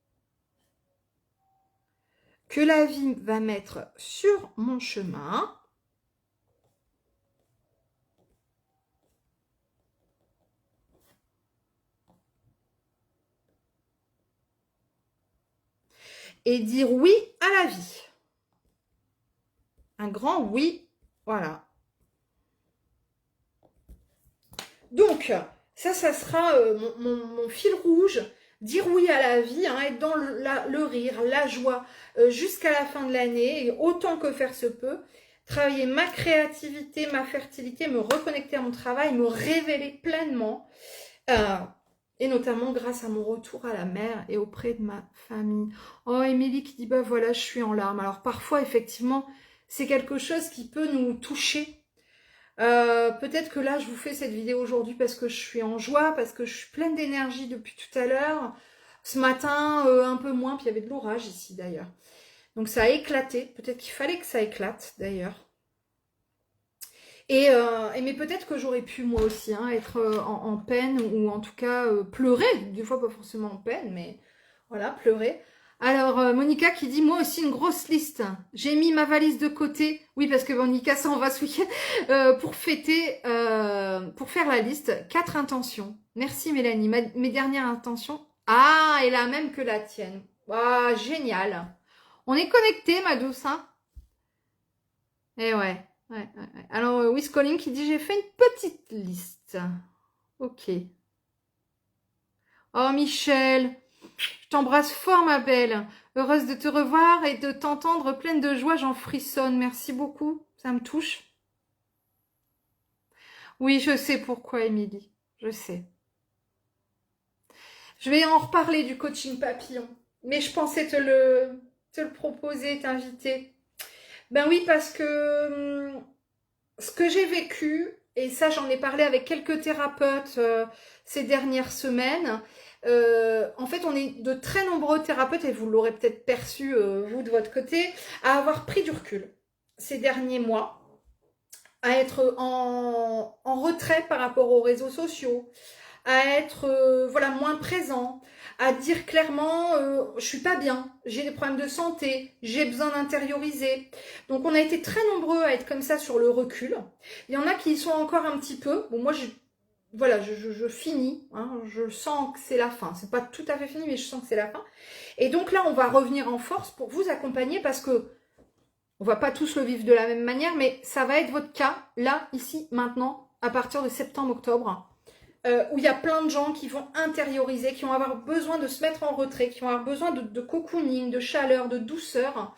que la vie va mettre sur mon chemin et dire oui à la vie. Un grand oui, voilà. Donc, ça sera mon fil rouge. Dire oui à la vie, hein, être dans le rire, la joie, jusqu'à la fin de l'année, et autant que faire se peut. Travailler ma créativité, ma fertilité, me reconnecter à mon travail, me révéler pleinement. Et notamment grâce à mon retour à la mer et auprès de ma famille. Oh, Émilie qui dit, bah voilà, je suis en larmes. Alors parfois, effectivement, c'est quelque chose qui peut nous toucher. Peut-être que là, je vous fais cette vidéo aujourd'hui parce que je suis en joie, parce que je suis pleine d'énergie depuis tout à l'heure. Ce matin, un peu moins, puis il y avait de l'orage ici d'ailleurs. Donc ça a éclaté. Peut-être qu'il fallait que ça éclate d'ailleurs. Mais peut-être que j'aurais pu moi aussi hein, être en peine ou en tout cas pleurer, des fois pas forcément en peine, mais voilà, pleurer. Alors Monica qui dit moi aussi une grosse liste, j'ai mis ma valise de côté, oui parce que Monica s'en va ce week-end pour fêter, pour faire la liste, 4 intentions. Merci Mélanie, mes dernières intentions, ah et la même que la tienne, ah génial, on est connectés ma douce, hein. Eh ouais. Ouais. Alors, Wiscoling qui dit, j'ai fait une petite liste. Ok. Oh Michel, je t'embrasse fort ma belle. Heureuse de te revoir et de t'entendre pleine de joie, j'en frissonne. Merci beaucoup, ça me touche. Oui, je sais pourquoi, Émilie, je sais. Je vais en reparler du coaching papillon, mais je pensais te le proposer, t'inviter. Ben oui, parce que ce que j'ai vécu, et ça j'en ai parlé avec quelques thérapeutes ces dernières semaines, en fait on est de très nombreux thérapeutes, et vous l'aurez peut-être perçu vous de votre côté, à avoir pris du recul ces derniers mois, à être en retrait par rapport aux réseaux sociaux, à être voilà, moins présent, à dire clairement je suis pas bien, j'ai des problèmes de santé, j'ai besoin d'intérioriser. Donc on a été très nombreux à être comme ça sur le recul. Il y en a qui y sont encore un petit peu. Bon, moi voilà, je finis, hein, je sens que c'est la fin. C'est pas tout à fait fini, mais je sens que c'est la fin. Et donc là, on va revenir en force pour vous accompagner, parce que on va pas tous le vivre de la même manière, mais ça va être votre cas, là, ici, maintenant, à partir de septembre-octobre. Où il y a plein de gens qui vont intérioriser, qui vont avoir besoin de se mettre en retrait, qui vont avoir besoin de cocooning, de chaleur, de douceur.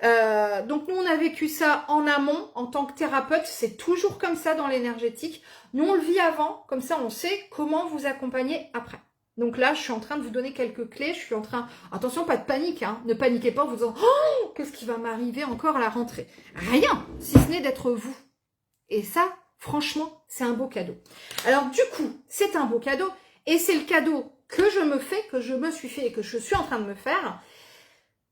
Donc nous, on a vécu ça en amont, en tant que thérapeute. C'est toujours comme ça dans l'énergétique. Nous, on le vit avant, comme ça, on sait comment vous accompagner après. Donc là, je suis en train de vous donner quelques clés. Je suis en train... Attention, pas de panique, hein. Ne paniquez pas en vous disant « Oh, qu'est-ce qui va m'arriver encore à la rentrée ?» Rien, si ce n'est d'être vous. Et ça, franchement, c'est un beau cadeau. Alors du coup, c'est un beau cadeau, et c'est le cadeau que je me fais, que je me suis fait et que je suis en train de me faire,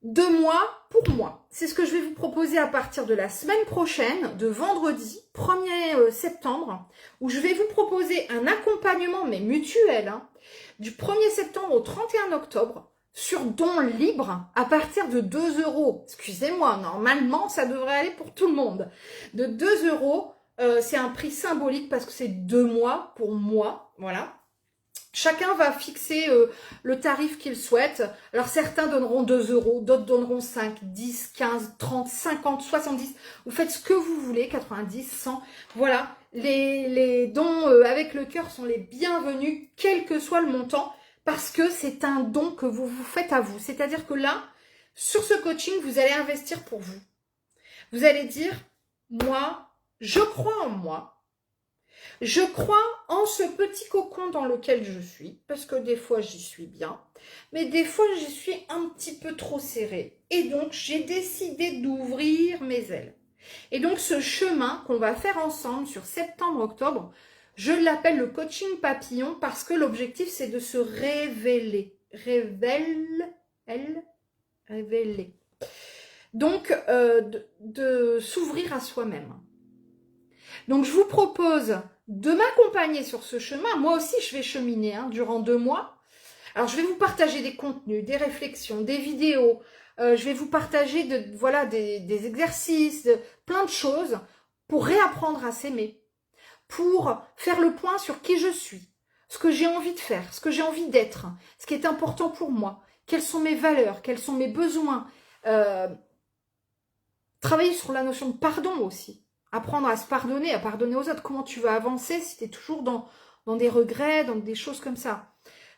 de moi pour moi. C'est ce que je vais vous proposer à partir de la semaine prochaine, de vendredi 1er septembre, où je vais vous proposer un accompagnement, mais mutuel, hein, du 1er septembre au 31 octobre, sur don libre à partir de 2 €. Excusez-moi, normalement, ça devrait aller pour tout le monde. De 2 €. C'est un prix symbolique parce que c'est 2 mois pour moi, voilà. Chacun va fixer le tarif qu'il souhaite. Alors certains donneront 2 €, d'autres donneront 5, 10, 15, 30, 50, 70. Vous faites ce que vous voulez, 90, 100. Voilà, les dons avec le cœur sont les bienvenus, quel que soit le montant, parce que c'est un don que vous vous faites à vous. C'est-à-dire que là, sur ce coaching, vous allez investir pour vous. Vous allez dire, moi, je crois en moi. Je crois en ce petit cocon dans lequel je suis, parce que des fois j'y suis bien, mais des fois j'y suis un petit peu trop serrée. Et donc j'ai décidé d'ouvrir mes ailes. Et donc ce chemin qu'on va faire ensemble sur septembre-octobre, je l'appelle le coaching papillon, parce que l'objectif c'est de se révéler. Révéler. Donc de s'ouvrir à soi-même. Donc je vous propose de m'accompagner sur ce chemin. Moi aussi, je vais cheminer durant 2 mois. Alors, je vais vous partager des contenus, des réflexions, des vidéos. Je vais vous partager des exercices, plein de choses pour réapprendre à s'aimer, pour faire le point sur qui je suis, ce que j'ai envie de faire, ce que j'ai envie d'être, ce qui est important pour moi, quelles sont mes valeurs, quels sont mes besoins. Travailler sur la notion de pardon aussi. Apprendre à se pardonner, à pardonner aux autres. Comment tu vas avancer si tu es toujours dans des regrets, dans des choses comme ça.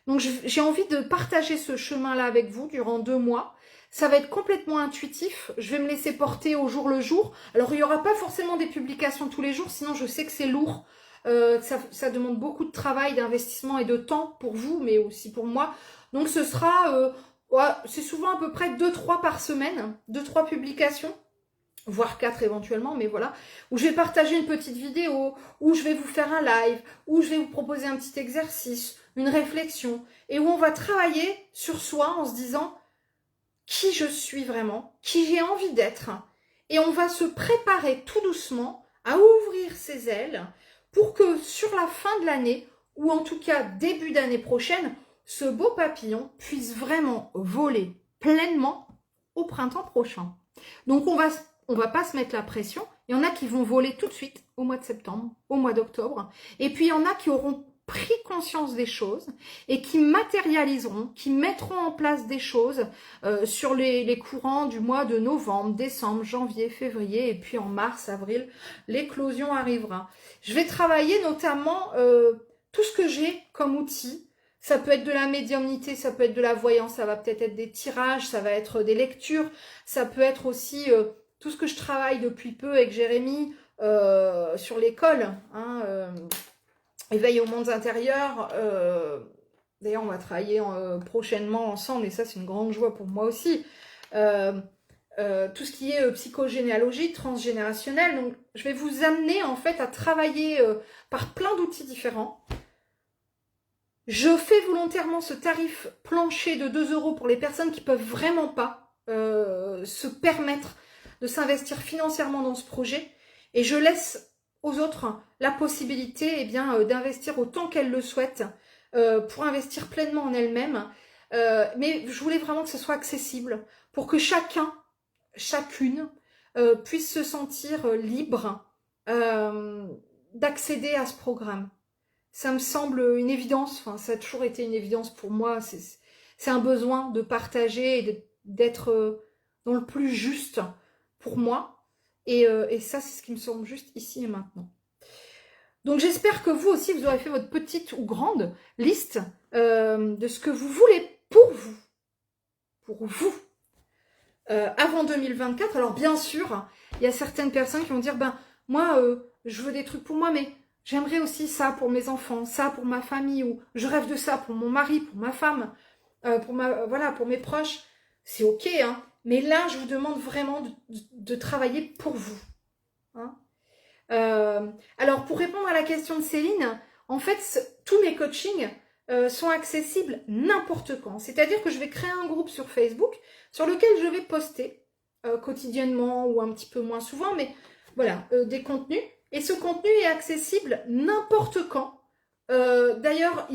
Donc j'ai envie de partager ce chemin-là avec vous durant 2 mois. Ça va être complètement intuitif. Je vais me laisser porter au jour le jour. Alors il n'y aura pas forcément des publications tous les jours, sinon je sais que c'est lourd. Ça demande beaucoup de travail, d'investissement et de temps pour vous, mais aussi pour moi. Donc ce sera, c'est souvent à peu près 2-3 par semaine, 2-3 publications, voire 4 éventuellement, mais voilà, où je vais partager une petite vidéo, où je vais vous faire un live, où je vais vous proposer un petit exercice, une réflexion, et où on va travailler sur soi en se disant qui je suis vraiment, qui j'ai envie d'être, et on va se préparer tout doucement à ouvrir ses ailes pour que sur la fin de l'année, ou en tout cas début d'année prochaine, ce beau papillon puisse vraiment voler pleinement au printemps prochain. Donc on va pas se mettre la pression. Il y en a qui vont voler tout de suite au mois de septembre, au mois d'octobre. Et puis il y en a qui auront pris conscience des choses et qui matérialiseront, qui mettront en place des choses sur les courants du mois de novembre, décembre, janvier, février. Et puis en mars, avril, l'éclosion arrivera. Je vais travailler notamment tout ce que j'ai comme outil Ça peut être de la médiumnité, ça peut être de la voyance, ça va peut-être être des tirages, ça va être des lectures, ça peut être aussi tout ce que je travaille depuis peu avec Jérémy sur l'école, hein, éveil aux mondes intérieurs. D'ailleurs, on va travailler prochainement ensemble, et ça, c'est une grande joie pour moi aussi. Tout ce qui est psychogénéalogie, transgénérationnelle. Donc, je vais vous amener, en fait, à travailler par plein d'outils différents. Je fais volontairement ce tarif plancher de 2 € pour les personnes qui peuvent vraiment pas se permettre de s'investir financièrement dans ce projet. Et je laisse aux autres la possibilité d'investir autant qu'elles le souhaitent pour investir pleinement en elles-mêmes. Mais je voulais vraiment que ce soit accessible pour que chacune puisse se sentir libre d'accéder à ce programme. Ça me semble une évidence, enfin, ça a toujours été une évidence pour moi, c'est un besoin de partager et d'être dans le plus juste pour moi, et ça c'est ce qui me semble juste ici et maintenant. Donc j'espère que vous aussi, vous aurez fait votre petite ou grande liste de ce que vous voulez pour vous, avant 2024. Alors bien sûr, il y a certaines personnes qui vont dire, ben moi je veux des trucs pour moi, mais j'aimerais aussi ça pour mes enfants, ça pour ma famille, ou je rêve de ça pour mon mari, pour ma femme, pour mes proches. C'est ok, hein. Mais là, je vous demande vraiment de travailler pour vous. Hein. Alors, pour répondre à la question de Céline, en fait, tous mes coachings sont accessibles n'importe quand. C'est-à-dire que je vais créer un groupe sur Facebook sur lequel je vais poster quotidiennement ou un petit peu moins souvent, mais voilà, des contenus. Et ce contenu est accessible n'importe quand. D'ailleurs,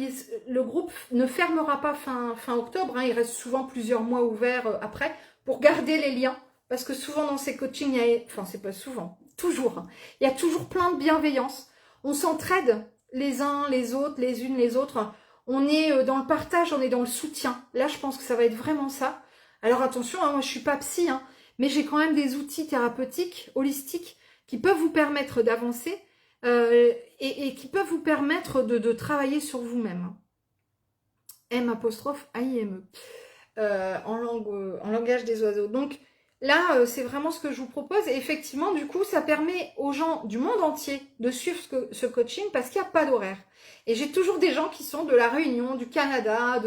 le groupe ne fermera pas fin octobre. Hein, il reste souvent plusieurs mois ouverts après pour garder les liens. Parce que souvent dans ces coachings, enfin c'est pas souvent, toujours. Hein, il y a toujours plein de bienveillance. On s'entraide les uns, les autres, les unes, les autres. On est dans le partage, on est dans le soutien. Là, je pense que ça va être vraiment ça. Alors attention, hein, moi je suis pas psy, hein, mais j'ai quand même des outils thérapeutiques, holistiques, qui peuvent vous permettre d'avancer et qui peuvent vous permettre de travailler sur vous-même. M'-A-I-M-E en langage des oiseaux. Donc là, c'est vraiment ce que je vous propose. Et effectivement, du coup, ça permet aux gens du monde entier de suivre ce coaching parce qu'il n'y a pas d'horaire. Et j'ai toujours des gens qui sont de la Réunion, du Canada,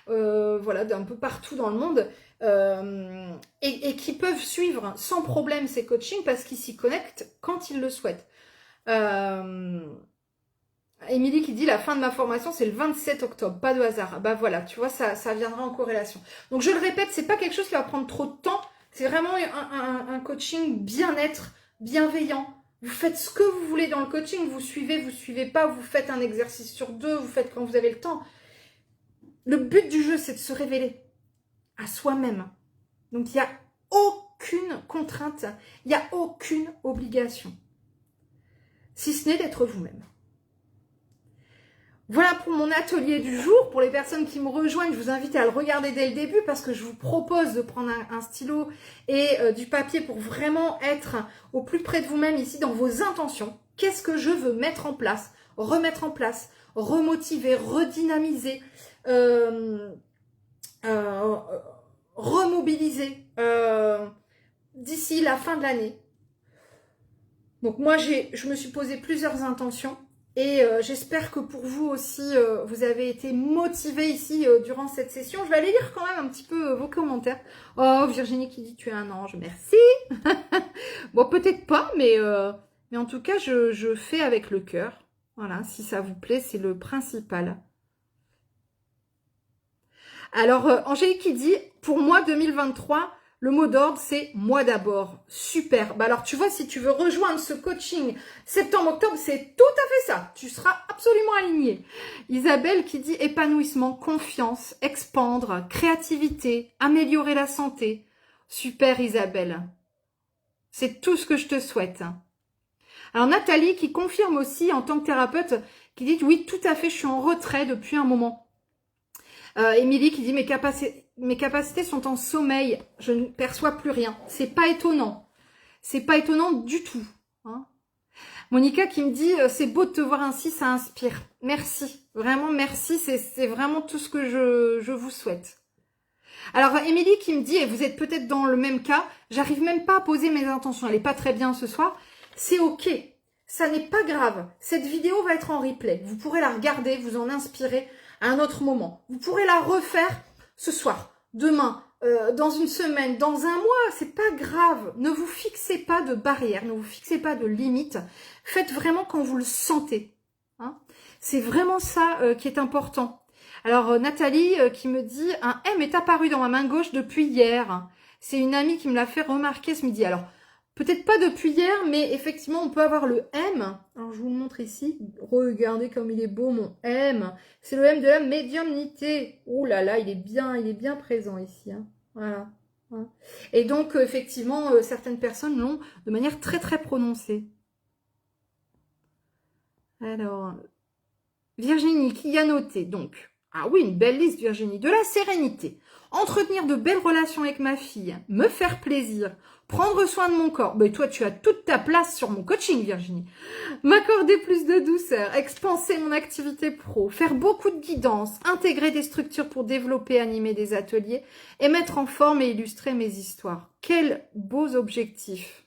d'un peu partout dans le monde. Et qui peuvent suivre sans problème ces coachings parce qu'ils s'y connectent quand ils le souhaitent. Émilie qui dit la fin de ma formation c'est le 27 octobre, pas de hasard. Bah voilà, tu vois, ça viendra en corrélation. Donc je le répète, c'est pas quelque chose qui va prendre trop de temps, c'est vraiment un coaching bien-être, bienveillant. Vous faites ce que vous voulez dans le coaching, vous suivez pas, vous faites un exercice sur 2, vous faites quand vous avez le temps. Le but du jeu c'est de se révéler à soi-même. Donc, il n'y a aucune contrainte, il n'y a aucune obligation, si ce n'est d'être vous-même. Voilà pour mon atelier du jour. Pour les personnes qui me rejoignent, je vous invite à le regarder dès le début parce que je vous propose de prendre un stylo et du papier pour vraiment être au plus près de vous-même ici dans vos intentions. Qu'est-ce que je veux mettre en place, remettre en place, remotiver, redynamiser, remobiliser d'ici la fin de l'année. Donc moi, je me suis posé plusieurs intentions et j'espère que pour vous aussi, vous avez été motivés ici durant cette session. Je vais aller lire quand même un petit peu vos commentaires. Oh, Virginie qui dit tu es un ange, merci. Bon, peut-être pas, mais en tout cas, je fais avec le cœur. Voilà, si ça vous plaît, c'est le principal. Alors, Angélique qui dit, pour moi 2023, le mot d'ordre, c'est moi d'abord. Super. Bah alors, tu vois, si tu veux rejoindre ce coaching septembre-octobre, c'est tout à fait ça. Tu seras absolument aligné. Isabelle qui dit épanouissement, confiance, expandre, créativité, améliorer la santé. Super Isabelle. C'est tout ce que je te souhaite. Alors Nathalie qui confirme aussi en tant que thérapeute, qui dit oui, tout à fait, je suis en retrait depuis un moment. Émilie qui dit mes capacités sont en sommeil, je ne perçois plus rien. C'est pas étonnant. C'est pas étonnant du tout. Hein. Monica qui me dit c'est beau de te voir ainsi, ça inspire. Merci. Vraiment, merci. C'est vraiment tout ce que je vous souhaite. Alors, Émilie qui me dit, et vous êtes peut-être dans le même cas, j'arrive même pas à poser mes intentions. Elle est pas très bien ce soir. C'est ok. Ça n'est pas grave. Cette vidéo va être en replay. Vous pourrez la regarder, vous en inspirer à un autre moment. Vous pourrez la refaire ce soir, demain, dans une semaine, dans un mois. C'est pas grave. Ne vous fixez pas de barrières, ne vous fixez pas de limites. Faites vraiment quand vous le sentez. Hein. C'est vraiment ça qui est important. Alors Nathalie qui me dit « Un M est apparu dans ma main gauche depuis hier ». C'est une amie qui me l'a fait remarquer ce midi. Alors, peut-être pas depuis hier, mais effectivement, on peut avoir le M. Alors, je vous le montre ici. Regardez comme il est beau, mon M. C'est le M de la médiumnité. Oh là là, il est bien présent ici. Hein. Voilà. Hein. Et donc, effectivement, certaines personnes l'ont de manière très, très prononcée. Alors, Virginie qui a noté, donc, ah oui, une belle liste, Virginie, de la sérénité, entretenir de belles relations avec ma fille, me faire plaisir, prendre soin de mon corps, ben toi tu as toute ta place sur mon coaching, Virginie, m'accorder plus de douceur, expanser mon activité pro, faire beaucoup de guidance, intégrer des structures pour développer, animer des ateliers, et mettre en forme et illustrer mes histoires. Quels beaux objectifs.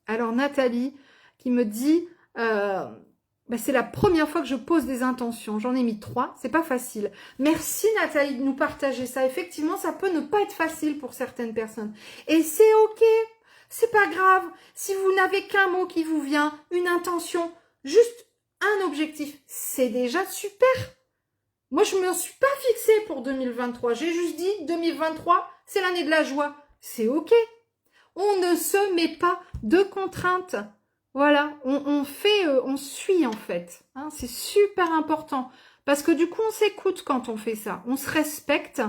Alors Nathalie qui me dit... c'est la première fois que je pose des intentions. J'en ai mis 3, c'est pas facile. Merci Nathalie de nous partager ça. Effectivement, ça peut ne pas être facile pour certaines personnes. Et c'est ok, c'est pas grave. Si vous n'avez qu'un mot qui vous vient, une intention, juste un objectif, c'est déjà super. Moi, je me suis pas fixée pour 2023. J'ai juste dit 2023, c'est l'année de la joie. C'est ok. On ne se met pas de contraintes. Voilà, on suit en fait. Hein, c'est super important. Parce que du coup, on s'écoute quand on fait ça. On se respecte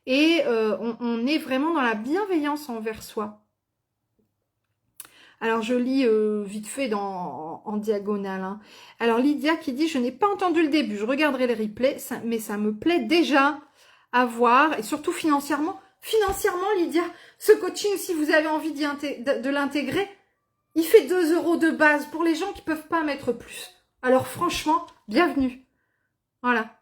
et on est vraiment dans la bienveillance envers soi. Alors, je lis vite fait en diagonale. Hein. Alors, Lydia qui dit « Je n'ai pas entendu le début. Je regarderai les replays, mais ça me plaît déjà à voir. Et surtout financièrement. Financièrement, Lydia, ce coaching, si vous avez envie de l'intégrer, il fait 2 € de base pour les gens qui ne peuvent pas mettre plus. Alors franchement, bienvenue. Voilà.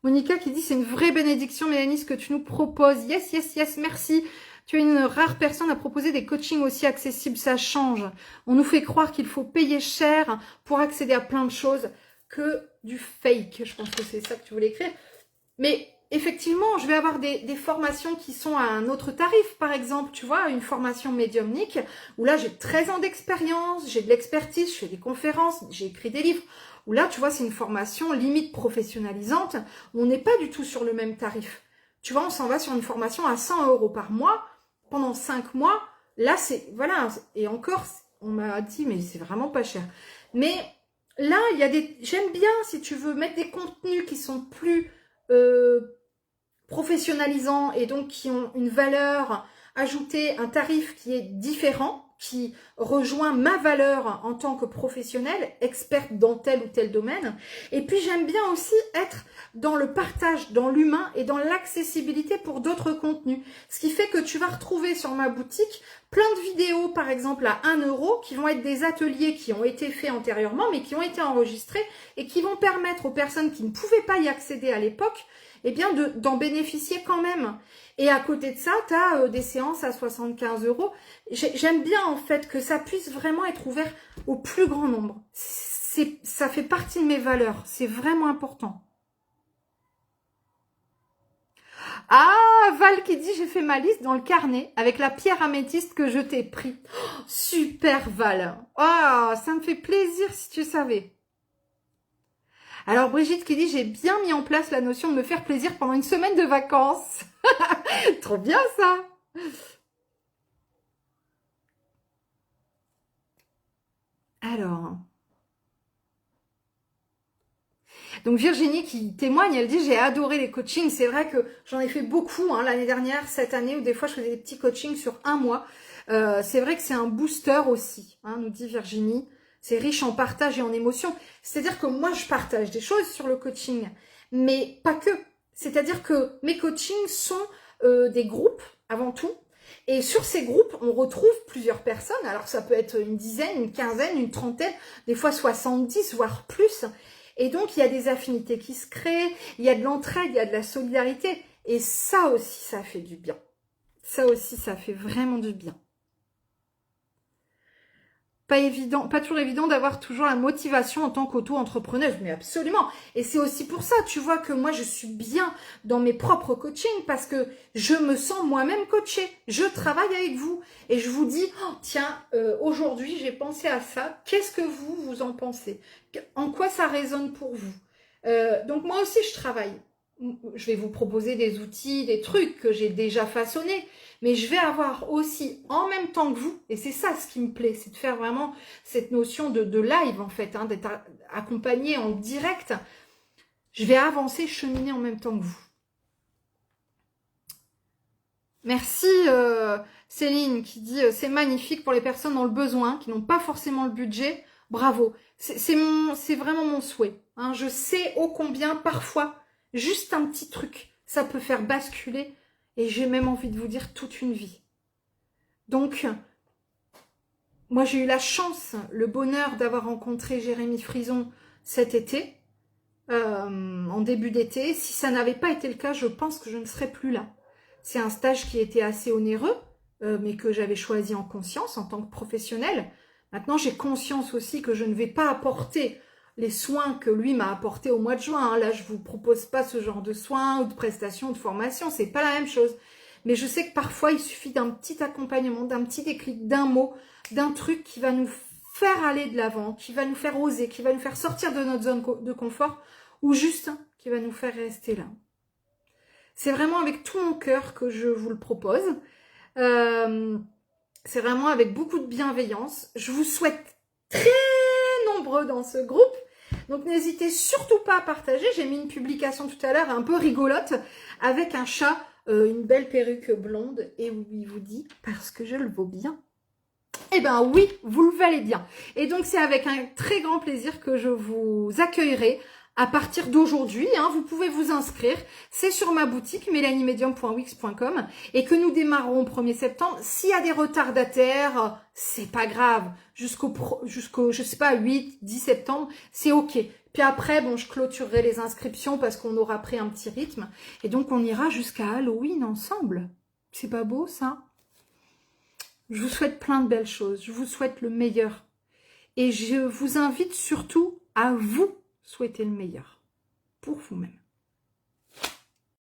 Monica qui dit, c'est une vraie bénédiction, Mélanie, ce que tu nous proposes. Yes, yes, yes, merci. Tu es une rare personne à proposer des coachings aussi accessibles. Ça change. On nous fait croire qu'il faut payer cher pour accéder à plein de choses que du fake. Je pense que c'est ça que tu voulais écrire. Mais... effectivement, je vais avoir des formations qui sont à un autre tarif, par exemple, tu vois, une formation médiumnique, où là, j'ai 13 ans d'expérience, j'ai de l'expertise, je fais des conférences, j'ai écrit des livres, où là, tu vois, c'est une formation limite professionnalisante, où on n'est pas du tout sur le même tarif. Tu vois, on s'en va sur une formation à 100 € par mois, pendant 5 mois, là, c'est, voilà, et encore, on m'a dit, mais c'est vraiment pas cher. Mais là, il y a j'aime bien, si tu veux, mettre des contenus qui sont plus... professionnalisants et donc qui ont une valeur ajoutée, un tarif qui est différent, qui rejoint ma valeur en tant que professionnelle, experte dans tel ou tel domaine. Et puis j'aime bien aussi être dans le partage, dans l'humain et dans l'accessibilité pour d'autres contenus. Ce qui fait que tu vas retrouver sur ma boutique plein de vidéos, par exemple à 1 €, qui vont être des ateliers qui ont été faits antérieurement, mais qui ont été enregistrés et qui vont permettre aux personnes qui ne pouvaient pas y accéder à l'époque, eh bien d'en bénéficier quand même. Et à côté de ça, tu as des séances à 75 €. J'aime bien en fait que ça puisse vraiment être ouvert au plus grand nombre. Ça fait partie de mes valeurs, c'est vraiment important. Ah, Val qui dit, j'ai fait ma liste dans le carnet avec la pierre améthyste que je t'ai pris. Oh, super Val. Ah, ça me fait plaisir si tu savais. Alors Brigitte qui dit, j'ai bien mis en place la notion de me faire plaisir pendant une semaine de vacances. Trop bien ça. Alors... donc Virginie qui témoigne, elle dit, j'ai adoré les coachings. C'est vrai que j'en ai fait beaucoup hein, l'année dernière, cette année, où des fois je faisais des petits coachings sur 1 mois. C'est vrai que c'est un booster aussi, hein, nous dit Virginie. C'est riche en partage et en émotion. C'est-à-dire que moi, je partage des choses sur le coaching, mais pas que. C'est-à-dire que mes coachings sont des groupes, avant tout, Et sur ces groupes, on retrouve plusieurs personnes. Alors ça peut être une dizaine, une quinzaine, une trentaine, des fois 70, voire plus. Et donc il y a des affinités qui se créent, il y a de l'entraide, il y a de la solidarité. Et ça aussi, ça fait du bien. Ça aussi, ça fait vraiment du bien. Pas évident, pas toujours évident d'avoir toujours la motivation en tant qu'auto-entrepreneuse, mais absolument. Et c'est aussi pour ça, tu vois, que moi je suis bien dans mes propres coachings parce que je me sens moi-même coachée. Je travaille avec vous et je vous dis, oh, tiens, aujourd'hui j'ai pensé à ça. Qu'est-ce que vous en pensez? En quoi ça résonne pour vous? Donc moi aussi je travaille. Je vais vous proposer des outils, des trucs que j'ai déjà façonnés. Mais je vais avoir aussi, en même temps que vous, et c'est ça ce qui me plaît, c'est de faire vraiment cette notion de live en fait, hein, d'être accompagné en direct. Je vais avancer, cheminer en même temps que vous. Merci Céline qui dit c'est magnifique pour les personnes dans le besoin, qui n'ont pas forcément le budget. Bravo, c'est vraiment mon souhait. Hein. Je sais ô combien parfois, juste un petit truc, ça peut faire basculer. Et j'ai même envie de vous dire toute une vie. Donc, moi j'ai eu la chance, le bonheur d'avoir rencontré Jérémy Frison cet été, en début d'été. Si ça n'avait pas été le cas, je pense que je ne serais plus là. C'est un stage qui était assez onéreux, mais que j'avais choisi en conscience en tant que professionnelle. Maintenant, j'ai conscience aussi que je ne vais pas apporter les soins que lui m'a apportés au mois de juin. Là, je vous propose pas ce genre de soins ou de prestations, de formation. C'est pas la même chose. Mais je sais que parfois, il suffit d'un petit accompagnement, d'un petit déclic, d'un mot, d'un truc qui va nous faire aller de l'avant, qui va nous faire oser, qui va nous faire sortir de notre zone de confort, ou juste qui va nous faire rester là. C'est vraiment avec tout mon cœur que je vous le propose. C'est vraiment avec beaucoup de bienveillance. Je vous souhaite très nombreux dans ce groupe. Donc n'hésitez surtout pas à partager. J'ai mis une publication tout à l'heure un peu rigolote avec un chat, une belle perruque blonde et où il vous dit « parce que je le vaux bien ». Eh bien oui, vous le valez bien. Et donc c'est avec un très grand plaisir que je vous accueillerai à partir d'aujourd'hui. Hein, vous pouvez vous inscrire. C'est sur ma boutique melaniemedium.wix.com et que nous démarrerons au 1er septembre. S'il y a des retardataires, c'est pas grave. Jusqu'au je sais pas, 8, 10 septembre, c'est ok. Puis après, bon, je clôturerai les inscriptions parce qu'on aura pris un petit rythme. Et donc on ira jusqu'à Halloween ensemble. C'est pas beau ça ? Je vous souhaite plein de belles choses. Je vous souhaite le meilleur. Et je vous invite surtout à vous souhaiter le meilleur pour vous-même.